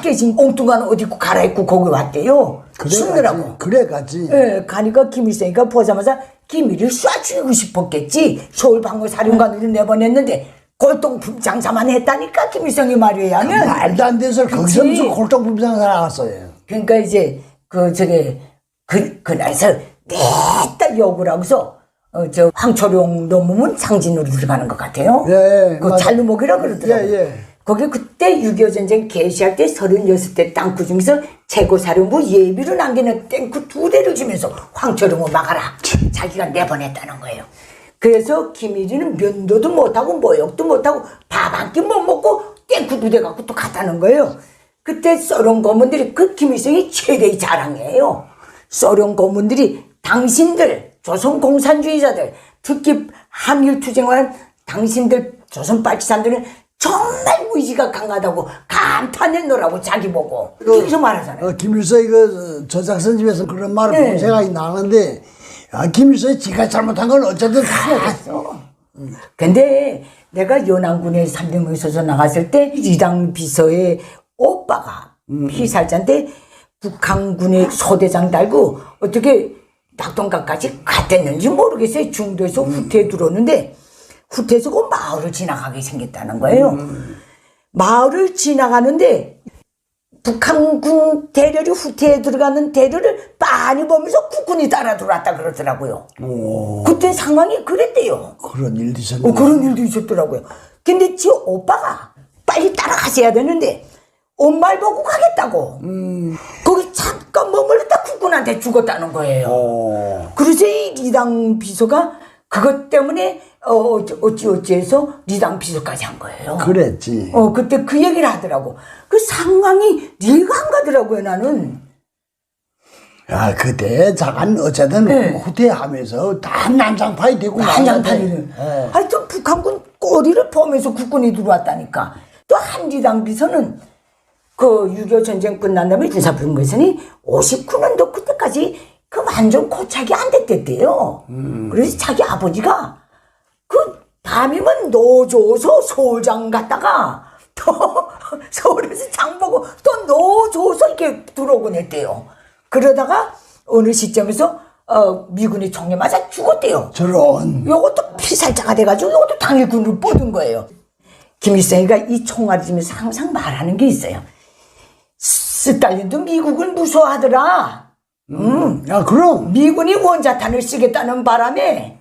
깨진 엉뚱한 옷 입고 갈아입고 거기 왔대요. 숨느라고. 그래가지. 가니까 김일성이가 보자마자 김일을 쏴 죽이고 싶었겠지. 서울방어사령관으로 내보냈는데 골동품 장사만 했다니까 김일성이 말에 의하면. 말도 안 돼서 거기서 무슨 골동품 장사 나갔어요. 그러니까 이제 그날서 냈다 욕을 하고서 저 황초룡 논문은 상진으로 들어가는 것 같아요. 그 잘루목이라 그러더라고요. 거기 그때 6.25 전쟁 개시할 때 36대 땅구 중에서 최고사령부 예비로 남기는 탱크 2대를 주면서 황초룡을 막아라. 자기가 내보냈다는 거예요. 그래서 김일이는 면도도 못하고 모욕도 못하고 밥 한 끼 못 먹고 탱크 2대 갖고 또 갔다는 거예요. 그때 소련 고문들이 그 김일성이 최대의 자랑이에요. 소련 고문들이 당신들 조선 공산주의자들 특히 한일투쟁을 한 당신들 조선 빨치산들은 정말 의지가 강하다고 감탄했노라고 자기 보고 그래서 말하잖아요. 김일성이 그 저작선집에서 그런 말을 본 생각이 나는데 김일성이 지가 잘못한 건 어쨌든 다 했어. 근데 내가 연안군에 300명 있어서 나갔을 때 리당 비서의 오빠가 피살자인데 북한군의 소대장 달고 어떻게 낙동강까지 갔댔는지 모르겠어요. 중도에서 후퇴에 들어오는데 후퇴에서 그 마을을 지나가게 생겼다는 거예요. 마을을 지나가는데 북한군 대렬이 후퇴에 들어가는 대렬을 빤히 보면서 국군이 따라 들어왔다 그러더라고요. 그때 상황이 그랬대요. 그런 일도 있었네. 그런 일도 있었더라고요. 근데 지 오빠가 빨리 따라가셔야 되는데 엄마를 보고 가겠다고. 거기 잠깐 머물렀다 국군한테 죽었다는 거예요. 그래서 이 리당 비서가 그것 때문에 어찌해서 리당 비서까지 한 거예요. 그랬지. 그때 그 얘기를 하더라고. 그 상황이 이해가 안 가더라고요, 나는. 야, 그때 잠깐 어쨌든 후퇴하면서 다 난장판이 되고 난장판이. 하여튼 북한군 꼬리를 보면서 국군이 들어왔다니까. 또 한 리당 비서는 그6.25 전쟁 끝난 다음에 군사분계선이 59년도 그때까지 그 완전 고착이 안 됐댔대요. 그래서 자기 아버지가 그 담임은 노조서 서울장 갔다가 또 서울에서 장 보고 또 노조서 이렇게 들어오곤 했대요. 그러다가 어느 시점에서 미군이 총에 맞아 죽었대요. 저런. 요것도 피살자가 돼가지고 요것도 당일군으로 뻗은 거예요. 김일성이가 이 총알을 주면서 항상 말하는 게 있어요. 스탈린도 미국을 무서워하더라. 야, 그럼. 미군이 원자탄을 쓰겠다는 바람에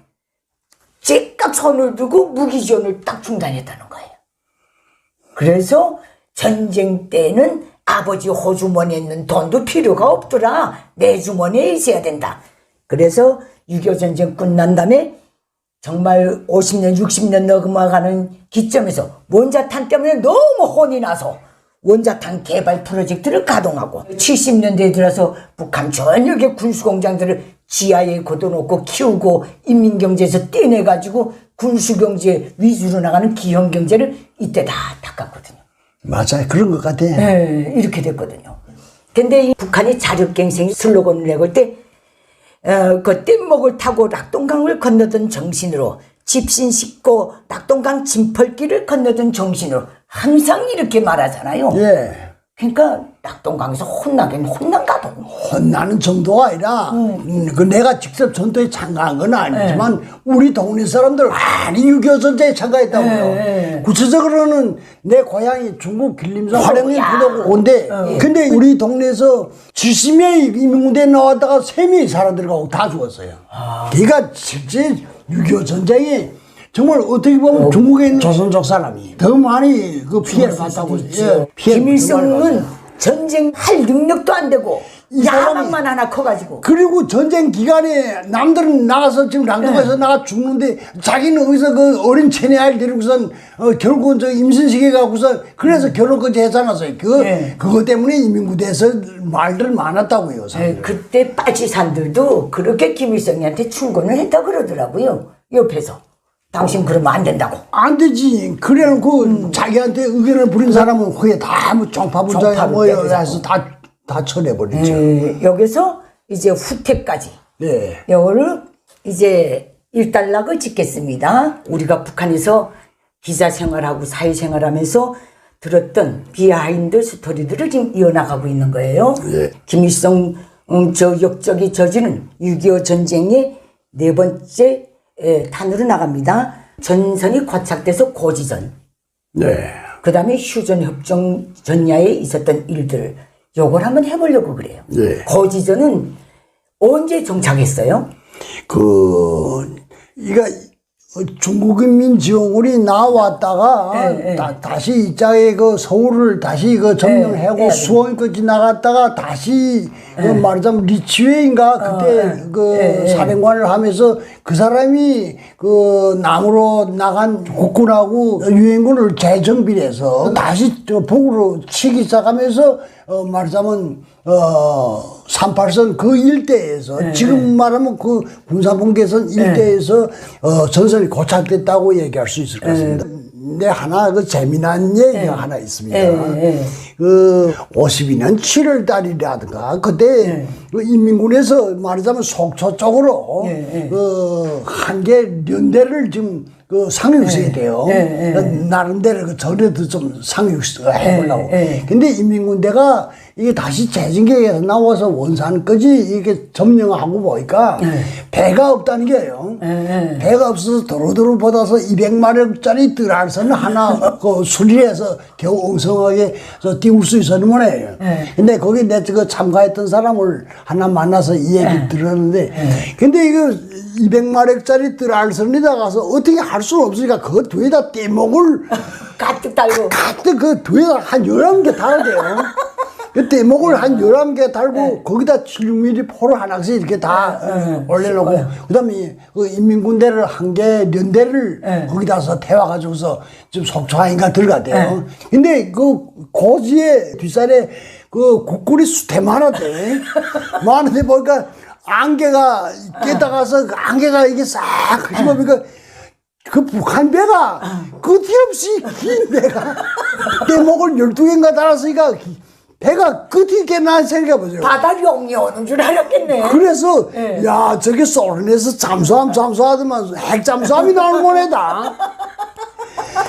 제깍 손을 두고 무기지원을 딱 중단했다는 거예요. 그래서 전쟁 때는 아버지 호주머니에 있는 돈도 필요가 없더라. 내 주머니에 있어야 된다. 그래서 6.25 전쟁 끝난 다음에 정말 50년, 60년 넘어가는 기점에서 원자탄 때문에 너무 혼이 나서 원자탄 개발 프로젝트를 가동하고 70년대에 들어서 북한 전역의 군수공장들을 지하에 걷어놓고 키우고 인민경제에서 떼내가지고 군수경제 위주로 나가는 기형경제를 이때 다 닦았거든요. 맞아요. 그런 것 같아. 네, 이렇게 됐거든요. 근데 이 북한이 자력갱생이 슬로건을 내걸 때 그 뗏목을 타고 낙동강을 건너던 정신으로 집신 싣고 낙동강 진펄길을 건너던 정신으로 항상 이렇게 말하잖아요. 예. 그러니까 낙동강에서 혼나긴 혼난가도. 혼나는 정도가 아니라 그 내가 직접 전투에 참가한 건 아니지만 우리 동네 사람들 많이 6.25 전쟁에 참가했다고요. 구체적으로는 내 고향이 중국 길림성 화령리 부도고 온데 근데 우리 동네에서 70명이 인민군대에 나왔다가 3명이 살아 들어가고 다 죽었어요. 그러니까 실제 6.25 전쟁이 정말 어떻게 보면 중국에 있는 조선족 사람이 더 많이 그 피해를 봤다고. 예, 김일성은 전쟁할 능력도 안 되고 야망만 하나 커가지고. 그리고 전쟁 기간에 남들은 나가서 지금 랑동에서 나가 죽는데 자기는 어디서 그 어린 체내 아이를 데리고선 결국은 저 임신시켜 갖고서 그래서 결혼까지 했잖아요. 그거 때문에 인민부대에서 말들 많았다고요. 그때 빠지산들도 그렇게 김일성이한테 충고를 했다 그러더라고요. 옆에서. 당신 그러면 안 된다고. 안 되지. 그래 놓고 자기한테 의견을 부린 사람은 후에 다 뭐 종파부자야 뭐야 해서 다 쳐내버리죠. 여기서 이제 후퇴까지. 네. 이거를 이제 일단락을 짓겠습니다. 우리가 북한에서 기자 생활하고 사회 생활하면서 들었던 비하인드 스토리들을 지금 이어나가고 있는 거예요. 네. 김일성 저 역적이 저지른 6.25 전쟁의 4번째 탄으로 나갑니다. 전선이 고착돼서 고지전. 네. 그 다음에 휴전협정 전야에 있었던 일들. 요걸 한번 해보려고 그래요. 네. 고지전은 언제 정착했어요? 이가 중국인민 지원군이 나왔다가 다시 이자에 그 서울을 다시 그 점령하고 수원까지 나갔다가 다시 그 말하자면 리치웨인가 그때 그 사령관을 하면서 그 사람이 그 남으로 나간 국군하고 유엔군을 재정비해서 다시 저 북으로 치기 시작하면서 말하자면 38선 그 일대에서 지금 말하면 그 군사분계선 일대에서 전선이 고착됐다고 얘기할 수 있을 것 같습니다. 근데 하나 그 재미난 얘기가 하나 있습니다. 그 52년 7월 달이라든가 그때 그 인민군에서 말하자면 속초 쪽으로 그 한 개 연대를 지금 그 상륙시켜야 돼요. 나름대로 그 전에도 좀 상륙해보려고. 근데 인민군대가 이게 다시 재진격에서 나와서 원산까지 이렇게 점령하고 보니까 배가 없다는 게요. 배가 없어서 도로도로 받아서 200마력짜리 뜰알선을 하나 그 수리해서 겨우 엉성하게 띄울 수 있었는데 근데 거기 내 그 참가했던 사람을 하나 만나서 이 얘기 들었는데 근데 이거 200마력짜리 뜰알선에다 가서 어떻게 할 수는 없으니까 그 뒤에다 떼목을 가득 달고 가득 그 뒤에다 한 11개 달아야 돼요. 그 떼목을 한 11개 달고 거기다 76mm 포를 하나씩 이렇게 다 올려놓고 그 다음에 그 인민군대를 한 개 연대를 거기다서 태워가지고서 지금 속초항인가 들어갔대요. 근데 그 고지의 뒷살에 그 국군이 수태 많았대. 많은데 보니까 안개가 깨다가서 안개가 이게 싹 휘어보니까 그 북한 배가 끝이 없이 긴 배가 떼목을 12개인가 달았으니까 배가 끝이 있게 난 생각해보세요. 바다 용이 오는 줄 알았겠네. 그래서 야 저게 소련에서 잠수하더만 핵 잠수함이 나오는 거네다.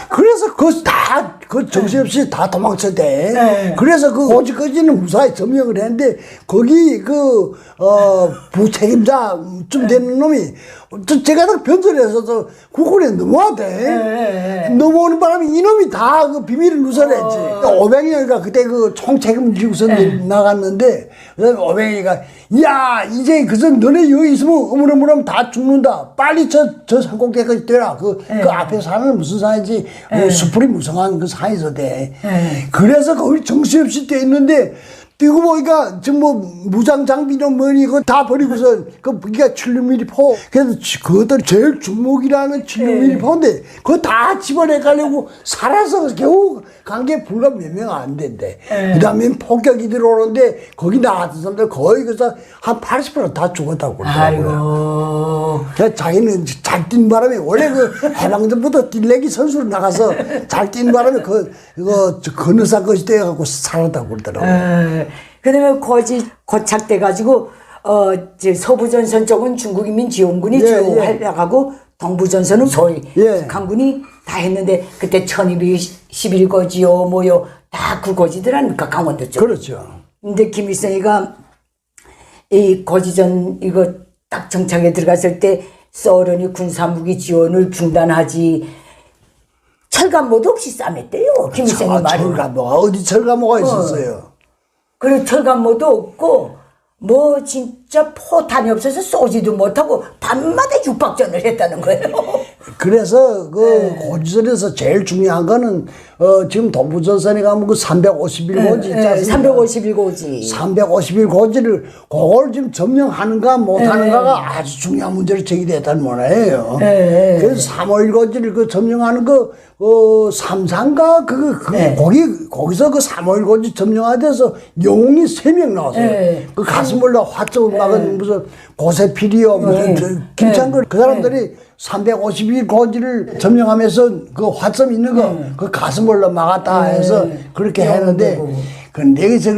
그래서 그 정신없이 다 도망쳤대. 그래서 그 고지까지는 무사히 점령을 했는데 거기 부책임자쯤 되는 놈이 제가 딱 변절해서 국군에 넘어왔대. 넘어오는 바람에 이놈이 다 그 비밀을 누설했지. 500명이가 그때 그 총책임지고서 나갔는데 그다음에 500명이가 야 이제 그저 너네 여기 있으면 어머러머러면 다 죽는다. 빨리 저 산꼭대기까지 뛰라. 그 앞에 산은 무슨 산이지? 수풀이 무성한 그 산에서 돼. 그래서 거기 정신없이 뛰어 있는데 뛰고 보니까 지금 뭐 무장 장비는 뭐니 그거 다 버리고서 그기가 76mm 포. 그래서 그것들 제일 주목이라는 76mm 포인데 그거 다 집어내 가려고 살아서 겨우 간 게 불과 몇 명 안 된대. 그다음에 폭격이 들어오는데 거기 나왔던 사람들 거의 그래서 한 80%다 죽었다고 그러더라고요. 아이고. 그래서 자기는 잘 뛴 바람에 원래 그 해방전부터 뛸래기 선수로 나가서 잘 뛴 바람에 그거 건너사 것이 돼갖고 살았다고 그러더라고요. 그다음에 거지 고착돼가지고 이제 서부전선 쪽은 중국인민지원군이 쭉 활약하고 동부전선은 소위 북한군이 다 했는데 그때 1211고지요 뭐요 다 그 고지들 아닙니까 강원도 쪽. 그렇죠. 근데 김일성이가 이 고지전 이거 딱 정착에 들어갔을 때 소련이 군사무기 지원을 중단하지 철감모도 없이 싸맸대요. 김일성이 말이. 철감모가 어디 철감모가 있었어요. 그리고 철감모도 없고 뭐 진짜 포탄이 없어서 쏘지도 못하고 밤마다 육박전을 했다는 거예요. 그래서 그 고지선에서 제일 중요한 거는 지금 동부전선에 가면 그 351고지 있지 않습니까? 351고지. 351고지를 그걸 지금 점령하는가 못하는가가 아주 중요한 문제로 제기됐다는 문화예요. 그래서 351고지를 그 점령하는 거 삼산가 거기서 그 351고지 점령하돼서 영웅이 3명 나왔어요. 그 가슴올라 화점을 막은 무슨 고세필이요, 무슨 김창걸 그 사람들이 352고지를 점령하면서 그 화점 있는 거 그 가슴올라 막았다 해서 그렇게 했는데 근데 여기서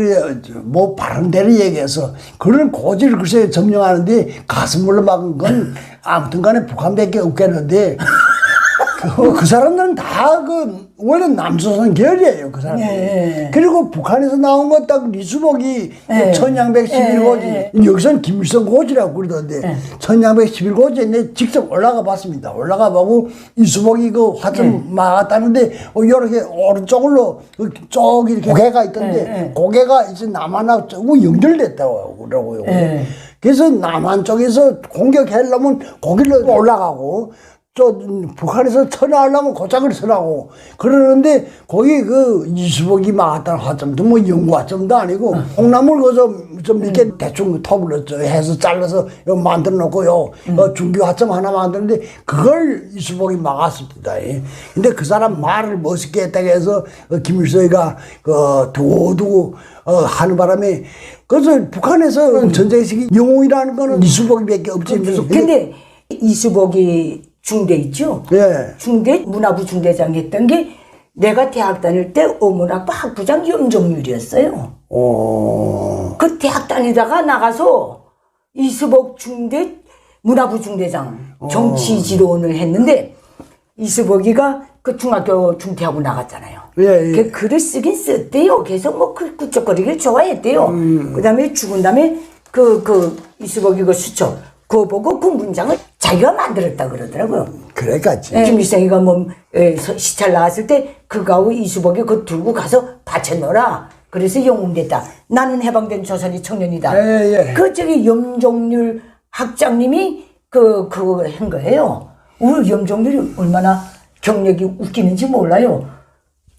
뭐 바른대로 얘기해서 그런 고지를 글쎄 점령하는데 가슴올라 막은 건 아무튼 간에 북한밖에 없겠는데 그 사람들은 다 원래 남조선 계열이에요, 그 사람들. 그리고 북한에서 나온 건 딱 리수복이 천양백 11고지. 여기서는 김일성 고지라고 그러던데, 천양백 11고지에 내 직접 올라가 봤습니다. 올라가 보고 이수복이 그 화점 막았다는데, 이렇게 오른쪽으로 쭉 이렇게 고개가 있던데, 고개가 이제 남한하고 연결됐다고 그러고요. 그래서 남한 쪽에서 공격하려면 거기로 올라가고, 북한에서 쳐나가려면 고장을 서라고 그러는데 거기 그 이수복이 막았다는 화점도 뭐 연구 화점도 아니고 콩나물 그저 좀 이렇게 대충 톱으로 해서 잘라서 요 만들어 놓고요 중기 화점 하나 만드는데 그걸 이수복이 막았습니다. 근데 그 사람 말을 멋있게 했다고 해서 김일성이가 두고두고 하는 바람에 그래서 북한에서 전쟁식이 영웅이라는 거는 이수복이밖에 없지. 근데 이수복이 중대 있죠? 중대, 문화부 중대장 했던 게 내가 대학 다닐 때 어문학부 학부장 염종률이었어요. 그 대학 다니다가 나가서 이수복 중대, 문화부 중대장 정치지도원을 했는데 이수복이가 그 중학교 중퇴하고 나갔잖아요. 그 글을 쓰긴 썼대요. 계속 뭐 꿀쩍거리길 좋아했대요. 그 다음에 죽은 다음에 이수복이 그 수첩, 그거 보고 그 문장을 자기가 만들었다 그러더라고요. 그러니까 김일성이가 뭐 시찰 나왔을 때 그거하고 이수복이 그거 들고 가서 밭에 넣어라. 그래서 영웅됐다. 나는 해방된 조선의 청년이다. 그 저기 염종률 학장님이 그거 한 거예요. 우리 염종률이 얼마나 경력이 웃기는지 몰라요.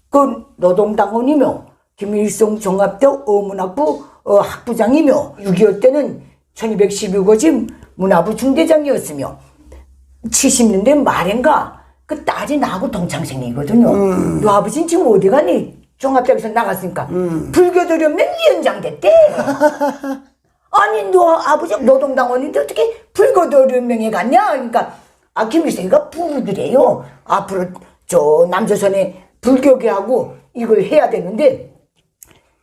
그 노동당원이며 김일성 종합대 어문학부 학부장이며 6.25 때는 1212고지 문화부 중대장이었으며 70년대 말인가 그 딸이 나하고 동창생이거든요. 너 아버지는 지금 어디 가니? 종합대학에서 나갔으니까 불교도련명 위원장 됐대. 아니 너 아버지 노동당원인데 어떻게 불교도련명에 갔냐? 그러니까 김일성이가 부르더래요. 앞으로 저 남조선에 불교계하고 이걸 해야 되는데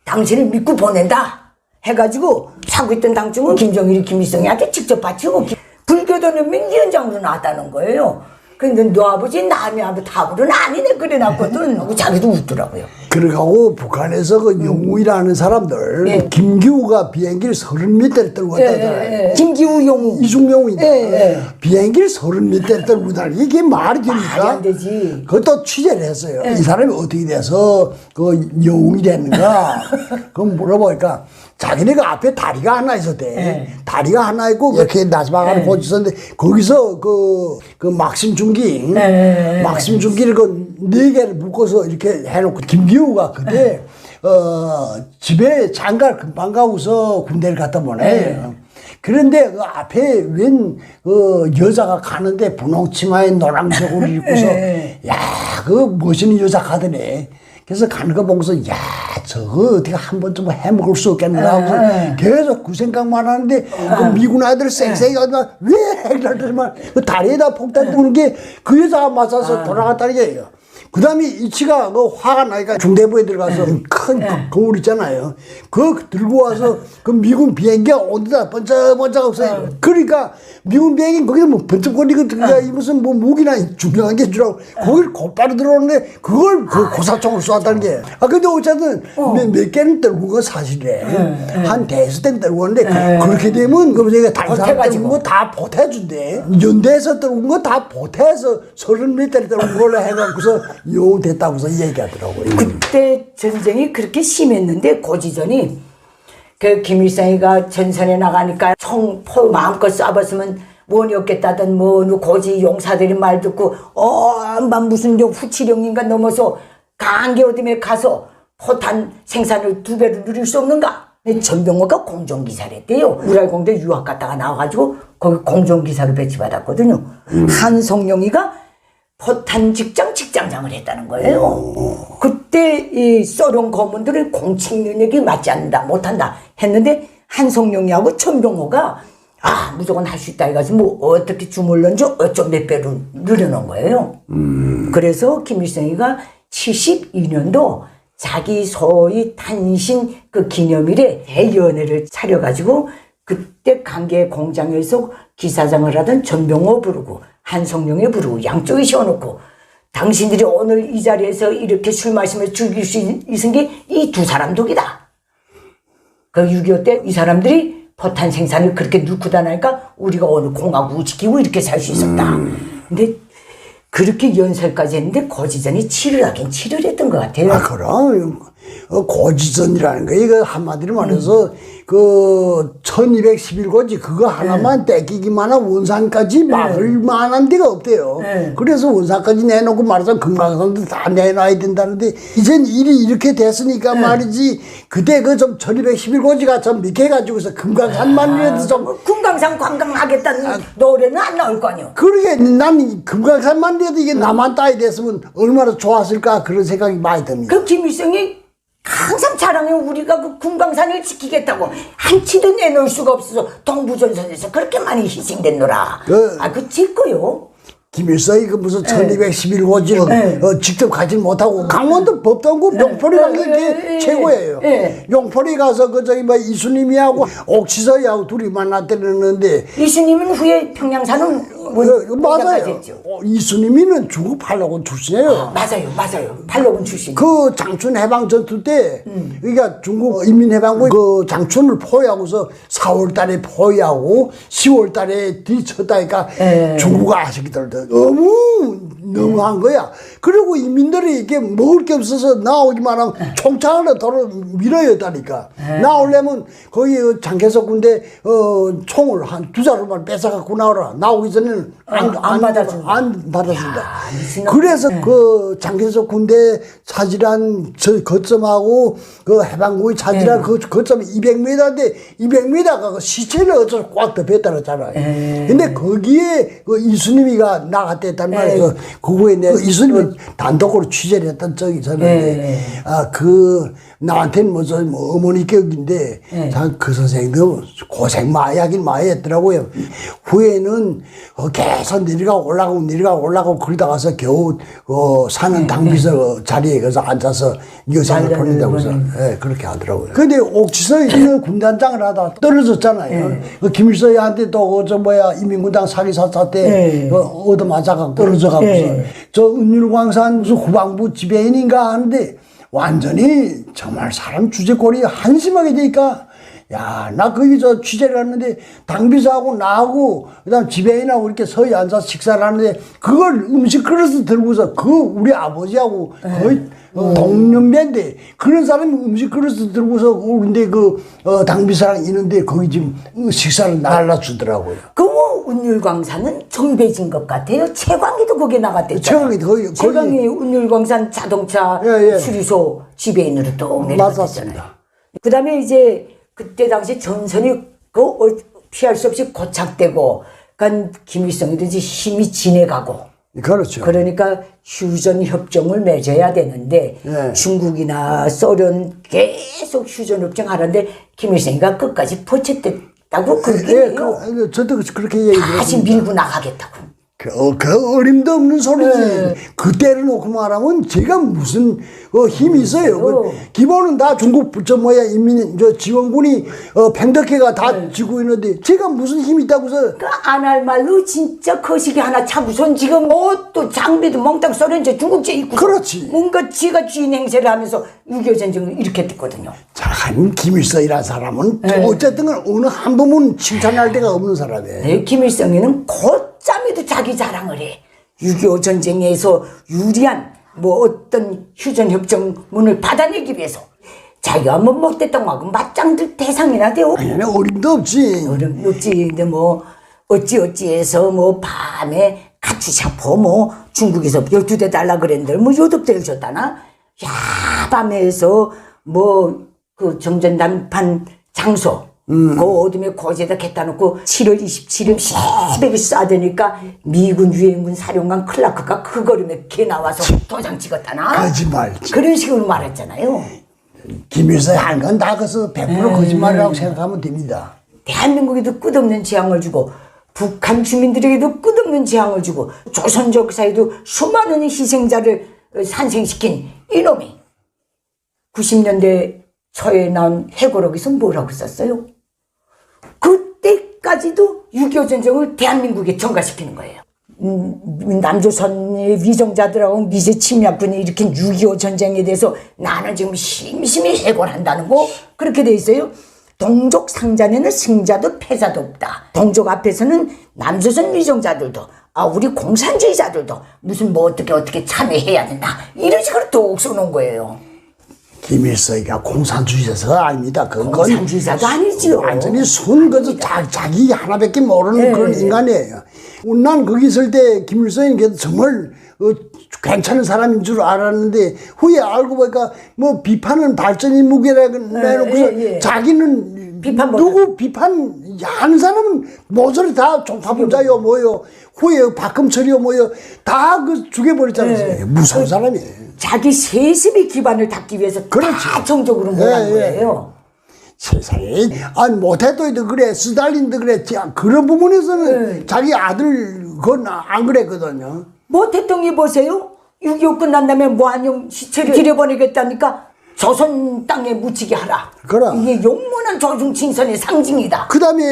당신을 믿고 보낸다 해가지고 사고 있던 당증은 김정일이 김일성이한테 직접 바치고 불교도는 민위원장으로 나왔다는 거예요. 근데 너 아버지 남의 아버지 답으로는 아니네 그래놨거든 하고 자기도 웃더라고요. 그러고 북한에서 그 영우이라는 사람들 예. 김기우가 비행기를 30m를 떨고 왔다잖아요. 김기우 영우 이중영우인데 비행기를 30m를 떨고 왔다. 이게 말이 됩니까? 말이 안 되지. 그것도 취재를 했어요. 이 사람이 어떻게 돼서 그 영웅이 됐는가? 그럼 물어보니까 자기네가 앞에 다리가 하나 있었대. 다리가 하나 있고 이렇게 나스방을 고있었는데 거기서 그 막심 중기, 막심 중기를 그 4개를 묶어서 이렇게 해놓고 김기우가 그때 집에 장가를 금방 가고서 군대를 갔다 보내. 그런데 그 앞에 웬 여자가 가는데 분홍 치마에 노랑 저고를 입고서 야, 그 멋있는 여자 가더네. 그래서 가는 거 보고서 야 저거 어떻게 한 번쯤 해먹을 수 없겠나 하고서 계속 그 생각만 하는데 그 미군 아이들 쌩쌩이 가지고 왜 이러더만 그 다리에다 폭탄 쏘는 게 그 여자가 맞아서 돌아갔다는 거예요. 그 다음에 이치가 그 화가 나니까 중대부에 들어가서 큰 거울 있잖아요. 그거 들고 와서 그 미군 비행기가 온데다 번쩍번쩍 없어요. 그러니까 미군 비행기 거기서 뭐 번쩍거리고 이 무슨 뭐 무기나 중요한 게 주라고 거기를 곧바로 들어오는데 그걸 그 고사총으로 쏘았다는 게. 아 근데 어쨌든 몇 개는 떨고 건 사실이래. 한 대여섯 대는 떨고 오는데 그렇게 되면 그 저희가 다른 사람 떨고 거 다 보태준대. 연대에서 떨고 거 다 보태서 30m짜리 떨고 걸로 해갖고서 요 됐다고서 얘기하더라고요. 그때 전쟁이 그렇게 심했는데 고지전이 그 김일성이가 전선에 나가니까 총포 마음껏 쏴봤으면 원이 없겠다던 뭐 고지 용사들이 말 듣고 막 무슨 후치령인가 넘어서 강계 어둠에 가서 포탄 생산을 2배로 누릴 수 없는가? 근데 전병호가 공정기사를 했대요. 우랄공대 유학 갔다가 나와가지고 거기 공정기사로 배치받았거든요. 한성룡이가 포탄 직장장을 했다는 거예요. 그때 이 소련 고문들은 공칙 능력이 맞지 않는다, 못한다 했는데 한성룡이하고 천병호가 무조건 할 수 있다 해가지고 뭐 어떻게 주물렀는지 어쩜 몇 배로 늘어놓은 거예요. 그래서 김일성이가 72년도 자기 소위 탄신 그 기념일에 대연회를 차려가지고 그때 강계 공장에서 기사장을 하던 전병호 부르고 한성룡에 부르고 양쪽에 세워놓고 당신들이 오늘 이 자리에서 이렇게 술 마시며 즐길 수 있은 게 이 2사람 덕이다. 그 6.25 때 이 사람들이 포탄 생산을 그렇게 넣고 다니까 우리가 오늘 공화국을 지키고 이렇게 살 수 있었다. 근데 그렇게 연설까지 했는데 고지전이 치열하긴 치열했던 것 같아요. 그럼 고지전이라는 거 이거 한마디로 말해서 그 1211고지 그거 하나만 떼기기만 한 원산까지 막을 만한 데가 없대요. 그래서 원산까지 내놓고 말하자면 금강산도 다 내놔야 된다는데 이젠 일이 이렇게 됐으니까 말이지 그때 그 좀 1211고지가 좀 밑에 가지고서 금강산만이라도 좀 금강산 관광하겠다는 노래는 안 나올 거 아니에요. 그러게 난 금강산만이라도 이게 나만 따야 됐으면 얼마나 좋았을까 그런 생각이 많이 듭니다. 그 김일성이 항상 자랑해 우리가 그 금강산을 지키겠다고 한치도 내놓을 수가 없어서 동부전선에서 그렇게 많이 희생됐노라. 그 짓고요. 김일성이 그 무슨 1211고지를 직접 가지 못하고 강원도 법동구 용포리 가서 이게 최고예요. 용포리 가서 그 저기 뭐 이수님이하고 옥시서이하고 둘이 만났다는데 이수님은 후에 평양산은 맞아요. 이수님이는 중국 팔로군 출신이에요. 맞아요. 팔로군 출신. 그 장춘 해방 전투 때 그러니까 중국 인민해방군 그 장춘을 포위하고서 4월달에 포위하고 10월달에 뒤쳤다니까 중국 아시기들 너무한 거야. 그리고 인민들이 이게 먹을 게 없어서 나오기만 하면 총창으로 도로 밀어야 했다니까. 나오려면 거기 장개석 군대 총을 한 2자루만 뺏어갖고 나오라. 나오기 전에는 안 받아준다. 그래서 그 장개석 군대 차지한 저 거점하고 그 해방군이 차지한 그 거점이 200m인데 200m가 그 시체를 어쩌서 꽉 덮였다잖아요. 근데 거기에 그 이수님이가 나갔댔단 말이에요. 그거에 내가 이수님이 단독으로 취재를 했던 적이 있었는데 나한테는 뭐 어머니 격인데 그 선생님도 고생 많이 하긴 많이 했더라고요. 후에는 계속 내려가고 올라가고 그러다 가서 겨우 사는 당비서 자리에 가서 앉아서 여생을 보낸다고 해서 그렇게 하더라고요. 근데 옥지서에 있는 군단장을 하다 떨어졌잖아요. 그 김일성한테 또 인민군당 사기사사 때 얻어맞아갖고 떨어져갖고서 저 은율광산 무슨 후방부 지배인인가 하는데 완전히 정말 사람 주제꼴이 한심하게 되니까 야, 나 거기서 취재를 했는데 당비서하고 나하고 그다음 지배인하고 이렇게 서히 앉아서 식사를 하는데 그걸 음식 그릇을 들고서 우리 아버지하고 거의 동년배인데 그런 사람이 음식 그릇을 들고서 우리인데 당비서랑 있는데 거기 지금 식사를 날라주더라고요. 그 운율광산은 정배진 것 같아요. 최광희도 거기 나갔댔잖아요. 최광희 운율광산 자동차 수리소 지배인으로 또 내려갔잖아요. 그 다음에 이제 그때 당시 전선이 피할 수 없이 고착되고, 그러니까 김일성이도 이제 힘이 진해가고. 그렇죠. 그러니까 휴전 협정을 맺어야 되는데 중국이나 소련 계속 휴전 협정 하는데 김일성이가 끝까지 포착됐다고 그렇게 저도 그렇게 얘기해요. 다시 밀고 나가겠다고. 그 어림도 없는 소리지. 그때를 놓고 말하면 제가 무슨 힘이 있어요. 기본은 다 중국 지원군이 팽덕회가 다 지고 있는데 제가 무슨 힘이 있다고서. 안 할 말로 진짜 거시기 하나 차고선 지금 또 장비도 몽땅 소련제 중국제 있고. 그렇지. 뭔가 지가 주인 행세를 하면서 6.25 전쟁을 이렇게 됐거든요. 참 김일성이라는 사람은 어쨌든 어느 한 번은 칭찬할 데가 없는 사람이에요. 김일성이는 곧잠에도 자기 자랑을 해. 6.25 전쟁에서 유리한 어떤 휴전협정문을 받아내기 위해서 자기가 못됐던 거하고 맞짱들 대상이나 돼요. 아니, 어림도 없지. 어림도 없지. 근데 어찌해서 밤에 가추샤포 중국에서 12대 달라 그랬는데 요독대를 줬다나? 야, 밤에서 그 정전단판 장소 그 어둠에 거제다 겠다 놓고 7월 27일 새벽에 쏴대니까 미군 유엔군 사령관 클라크가 그 거름에 개 나와서 도장 찍었다나? 거짓말. 그런 식으로 말했잖아요. 김일성이 한 건 다 그래서 100% 거짓말이라고 생각하면 됩니다. 대한민국에도 끝없는 재앙을 주고 북한 주민들에게도 끝없는 재앙을 주고 조선 역사에도 수많은 희생자를 산생시킨 이놈이 90년대 초에 나온 해고록에서 뭐라고 썼어요? 그때까지도 6.25 전쟁을 대한민국에 전가시키는 거예요. 남조선의 위정자들하고 미제 침략군이 일으킨 6.25 전쟁에 대해서 나는 지금 심심히 해고한다는 거 그렇게 돼 있어요. 동족 상잔에는 승자도 패자도 없다. 동족 앞에서는 남조선 위정자들도 우리 공산주의자들도 무슨 어떻게 참여해야 된다. 이런 식으로 또 써놓은 거예요. 김일성이가 공산주의자가 아닙니다. 그건 공산주의자도 아니지요. 완전히 자기 하나밖에 모르는 그런 인간이에요. 난 거기 있을 때 김일성이 정말 괜찮은 사람인 줄 알았는데 후에 알고 보니까 비판은 발전의 무게라고 내놓고서 자기는 누구 비판하는 사람은 모조리 다 종파분자요 후에 박금철이요 다 죽여버렸잖아요. 무서운 사람이에요. 자기 세습의 기반을 닦기 위해서 다 정적으로 몰아간 거예요. 세상에 모태도이도 그래 스탈린도 그래 그런 부분에서는 자기 아들 그건 안 그랬거든요. 모태똥이 보세요. 6.25 끝난 다음에 무한용 시체를 들여보내겠다니까 조선 땅에 묻히게 하라. 그럼. 이게 용문한 조중친선의 상징이다. 그 다음에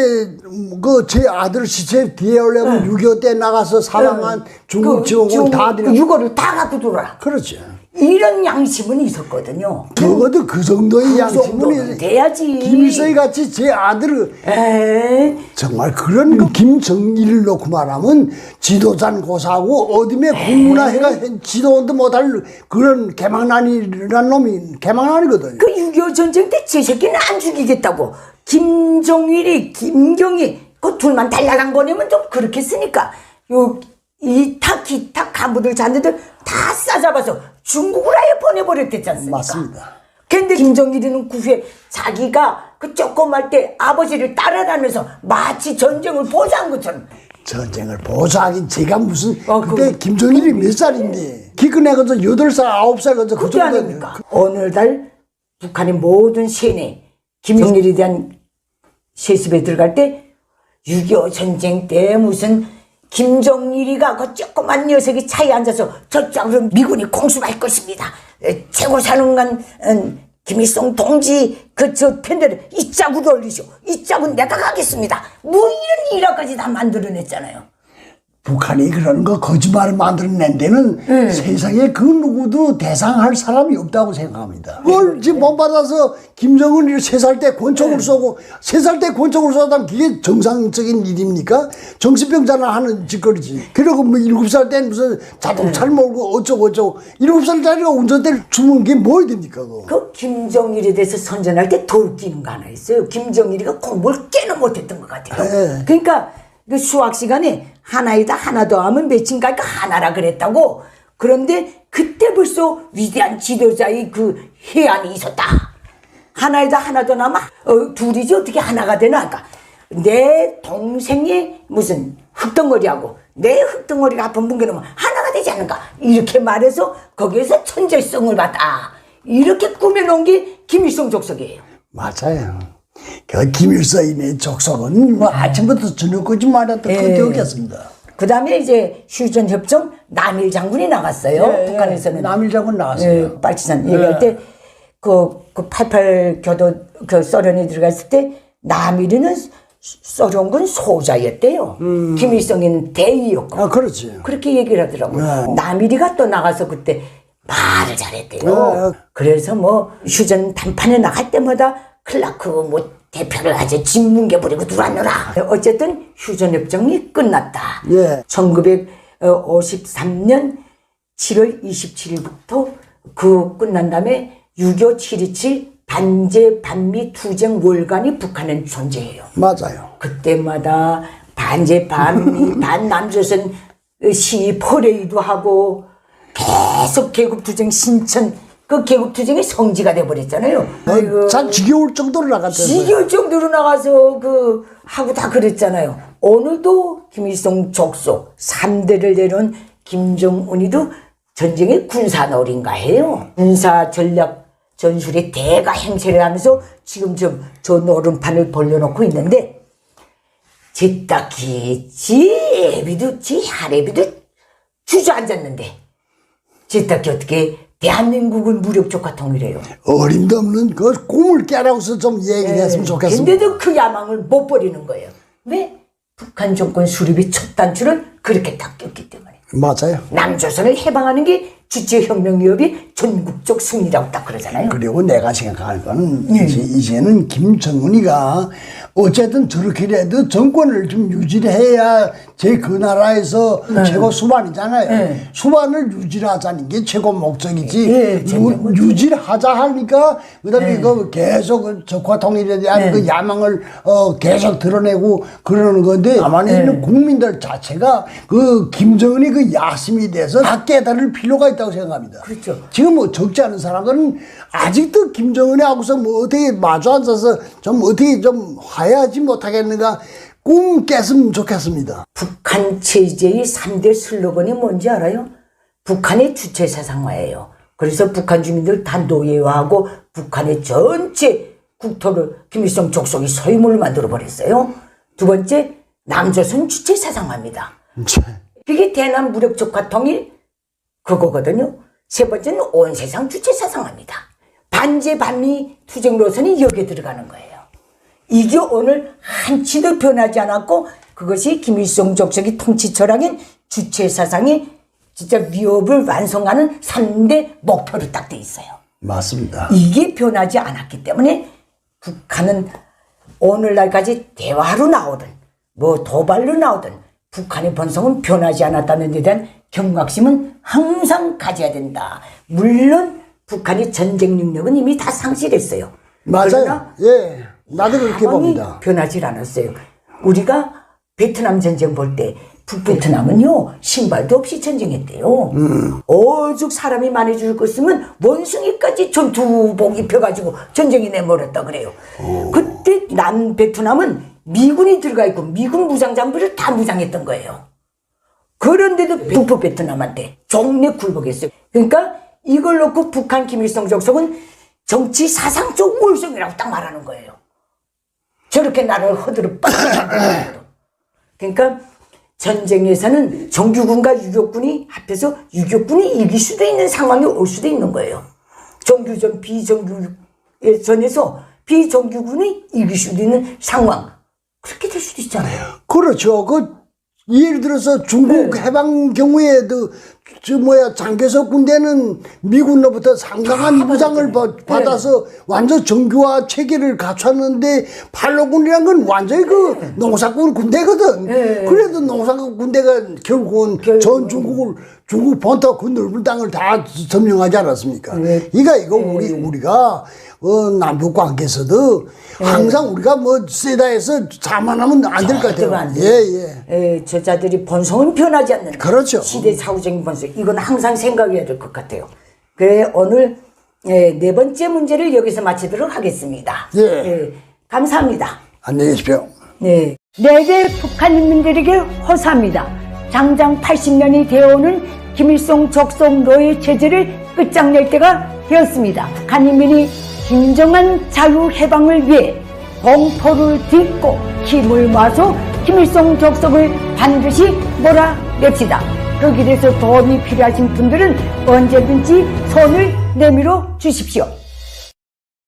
제 아들 시체 뒤에 오려면 6.25 때 나가서 사망한 중국 지원군 다 그 유고를 다 갖고 돌아라. 그렇죠. 이런 양심은 있었거든요. 적어도 그 정도의 양심은 돼야지. 김일성이 같이 제 아들을 정말 그런 김정일을 놓고 말하면 지도자는 고사하고 어둠에 국문화해가 지도도 못할 그런 개망난이라는 놈이 개망난이거든요. 그 6.25 전쟁 때 제 새끼는 안 죽이겠다고 김정일이 김경희 그 둘만 달라간 거냐면 좀 그렇게 쓰니까 기타 간부들 잔들들 다 싸잡아서 중국으로 아예 보내버렸댔지 않습니까? 맞습니다. 근데 김정일이는 그 후에 자기가 그 조그만 때 아버지를 따라다니면서 마치 전쟁을 보좌한 것처럼. 전쟁을 보좌하긴 제가 무슨 그때 김정일이 몇 살인데 기껏해서 8살 9살 그 그게 아닙니까? 어느 날 북한의 모든 세뇌 김정일에 대한 세습에 들어갈 때 6.25 전쟁 때 무슨 김정일이가 그 조그만 녀석이 차에 앉아서 저쪽으로 미군이 공습할 것입니다. 최고 사령관 김일성 동지 저 팬들을 이 짝으로 올리시오. 이 짝은 내가 가겠습니다. 뭐 이런 일화까지 다 만들어냈잖아요. 북한이 그런 거 거짓말을 만들어낸 데는 세상에 그 누구도 대상할 사람이 없다고 생각합니다. 그걸 지금 본받아서 김정은이 3살 때 권총을 쏘고 3살 때 권총을 쏘다면 그게 정상적인 일입니까? 정신병자나 하는 짓거리지. 그리고 뭐 7살 때는 무슨 자동차를 몰고 어쩌고 7살짜리가 운전대를 주는 게 뭐야 됩니까? 그거. 그 김정일에 대해서 선전할 때 더 웃기는 거 하나 있어요. 김정일이가 공부를 꽤나 못했던 것 같아요. 그러니까 그 수학 시간에 하나에다 하나 더하면 몇인 갈까 하나라 그랬다고. 그런데 그때 벌써 위대한 지도자의 그 해안이 있었다. 하나에다 하나 더 나면 둘이지 어떻게 하나가 되나. 그러니까 내 동생의 무슨 흙덩어리하고 내 흙덩어리가 한번 뭉개놓으면 하나가 되지 않을까. 이렇게 말해서 거기에서 천재성을 받다. 이렇게 꾸며놓은 게 김일성 족속이에요. 맞아요. 그 김일성의 족속은 뭐 아침부터 저녁까지 말했던 그 기억이었습니다. 그 다음에 이제 휴전 협정 남일 장군이 나갔어요. 북한에서는. 남일 장군 나왔어요. 빨치산 얘기할 때 그 88 교도 그 소련이 들어갔을 때 남일이는 소련군 소자였대요. 김일성이는 대위였고. 아, 그렇지. 그렇게 얘기를 하더라고요. 남일이가 또 나가서 그때 말을 잘했대요. 그래서 뭐 휴전談판에 나갈 때마다 클라크 뭐 대표를 아주 진뭉개 부리고 들어왔노라. 어쨌든 휴전협정이 끝났다. 1953년 7월 27일부터 그 끝난 다음에 6.25 7.27 반제 반미 투쟁 월간이 북한은 존재해요. 맞아요. 그때마다 반제 반미 반남조선 시위 퍼레이드 하고 계속 계급투쟁 신천 그 계급투쟁이 성지가 돼버렸잖아요. 참 지겨울 정도로 나갔잖아요. 지겨울 정도로 나가서 그 하고 다 그랬잖아요. 오늘도 김일성 족속 3대를 내려온 김정은이도 전쟁의 군사놀인가 해요. 군사 전략 전술의 대가 행세를 하면서 지금 저 노름판을 벌려놓고 있는데 제딱히 지 애비도 지 할애비도 주저앉았는데 제딱히 어떻게 대한민국을 무력조카 통일해요. 어림도 없는 그 꿈을 깨라고서 좀 얘기를 했으면 좋겠습니다. 근데도 그 야망을 못 버리는 거예요. 왜? 북한 정권 수립의 첫 단추를 그렇게 딱 꼈기 때문에. 맞아요. 남조선을 해방하는 게 주체혁명위협이 전국적 승리라고 딱 그러잖아요. 그리고 내가 생각할 거는 이제는 김정은이가 어쨌든 저렇게라도 정권을 좀 유지를 해야 제 그 나라에서 최고 수반이잖아요. 수반을 유지를 하자는 게 최고 목적이지. 유지를 하자 하니까 그다음에 그 계속 적화 통일에 대한 그 야망을 계속 드러내고 그러는 건데 가만히 있는 국민들 자체가 그 김정은이 그 야심이 돼서 다 깨달을 필요가 있다고 생각합니다. 그렇죠. 지금 뭐 적지 않은 사람들은 아직도 김정은하고서 뭐 어떻게 마주 앉아서 좀 어떻게 좀 화해하지 못하겠는가 꿈 깼으면 좋겠습니다. 북한 체제의 3대 슬로건이 뭔지 알아요? 북한의 주체 사상화예요. 그래서 북한 주민들 다 노예화하고 북한의 전체 국토를 김일성 족속이 소유물로 만들어버렸어요. 두 번째, 남조선 주체 사상화입니다. 그게 대남 무력적화 통일 그거거든요. 세 번째는 온 세상 주체 사상화입니다. 반제 반미 투쟁 노선이 여기에 들어가는 거예요. 이게 오늘 한치도 변하지 않았고 그것이 김일성 족속의 통치 철학인 주체 사상이 진짜 위협을 완성하는 3대 목표로 딱 돼 있어요. 맞습니다. 이게 변하지 않았기 때문에 북한은 오늘날까지 대화로 나오든 뭐 도발로 나오든 북한의 본성은 변하지 않았다는 데 대한 경각심은 항상 가져야 된다. 물론 북한의 전쟁 능력은 이미 다 상실했어요. 맞아요. 예, 나도 그렇게 봅니다. 변하지 않았어요. 우리가 베트남 전쟁 볼 때 북베트남은요 신발도 없이 전쟁했대요. 오죽 사람이 많이 죽었으면 원숭이까지 전투복 입혀가지고 전쟁이 내몰았다 그래요. 그때 남베트남은 미군이 들어가 있고 미군 무장 장비를 다 무장했던 거예요. 그런데도 북베트남한테 종래 굴복했어요. 그러니까 이걸 놓고 북한 김일성 족속은 정치 사상적 몰성이라고 딱 말하는 거예요. 저렇게 나를 허드로 빠져나가는 그러니까 전쟁에서는 정규군과 유격군이 합해서 유격군이 이길 수도 있는 상황이 올 수도 있는 거예요. 정규전, 비정규전에서 비정규군이 이길 수도 있는 상황. 그렇게 될 수도 있잖아요. 그렇죠. 예를 들어서 중국 해방 경우에 장개석 군대는 미군으로부터 상당한 무장을 받아서 완전 정규화 체계를 갖췄는데 팔로군이란 건 완전히 농사꾼 군대거든. 그래도 농사꾼 군대가 결국은 전 중국 본토 그 넓은 땅을 다 점령하지 않았습니까? 이거 우리가 남북 관계에서도 항상 우리가 세다 해서 자만하면 안 될 것 같아요. 저자들이 본성은 변하지 않는. 그렇죠. 시대 사후적인 본성. 이건 항상 생각해야 될 것 같아요. 그래, 오늘 네 번째 문제를 여기서 마치도록 하겠습니다. 감사합니다. 안녕히 계십시오. 네. 내게 북한 인민들에게 호소합니다. 장장 80년이 되어오는 김일성 적성 노예 체제를 끝장낼 때가 되었습니다. 북한 인민이 진정한 자유 해방을 위해 공포를 딛고 힘을 모아서 김일성 적성을 반드시 몰아냅시다. 그 길에서 도움이 필요하신 분들은 언제든지 손을 내밀어 주십시오.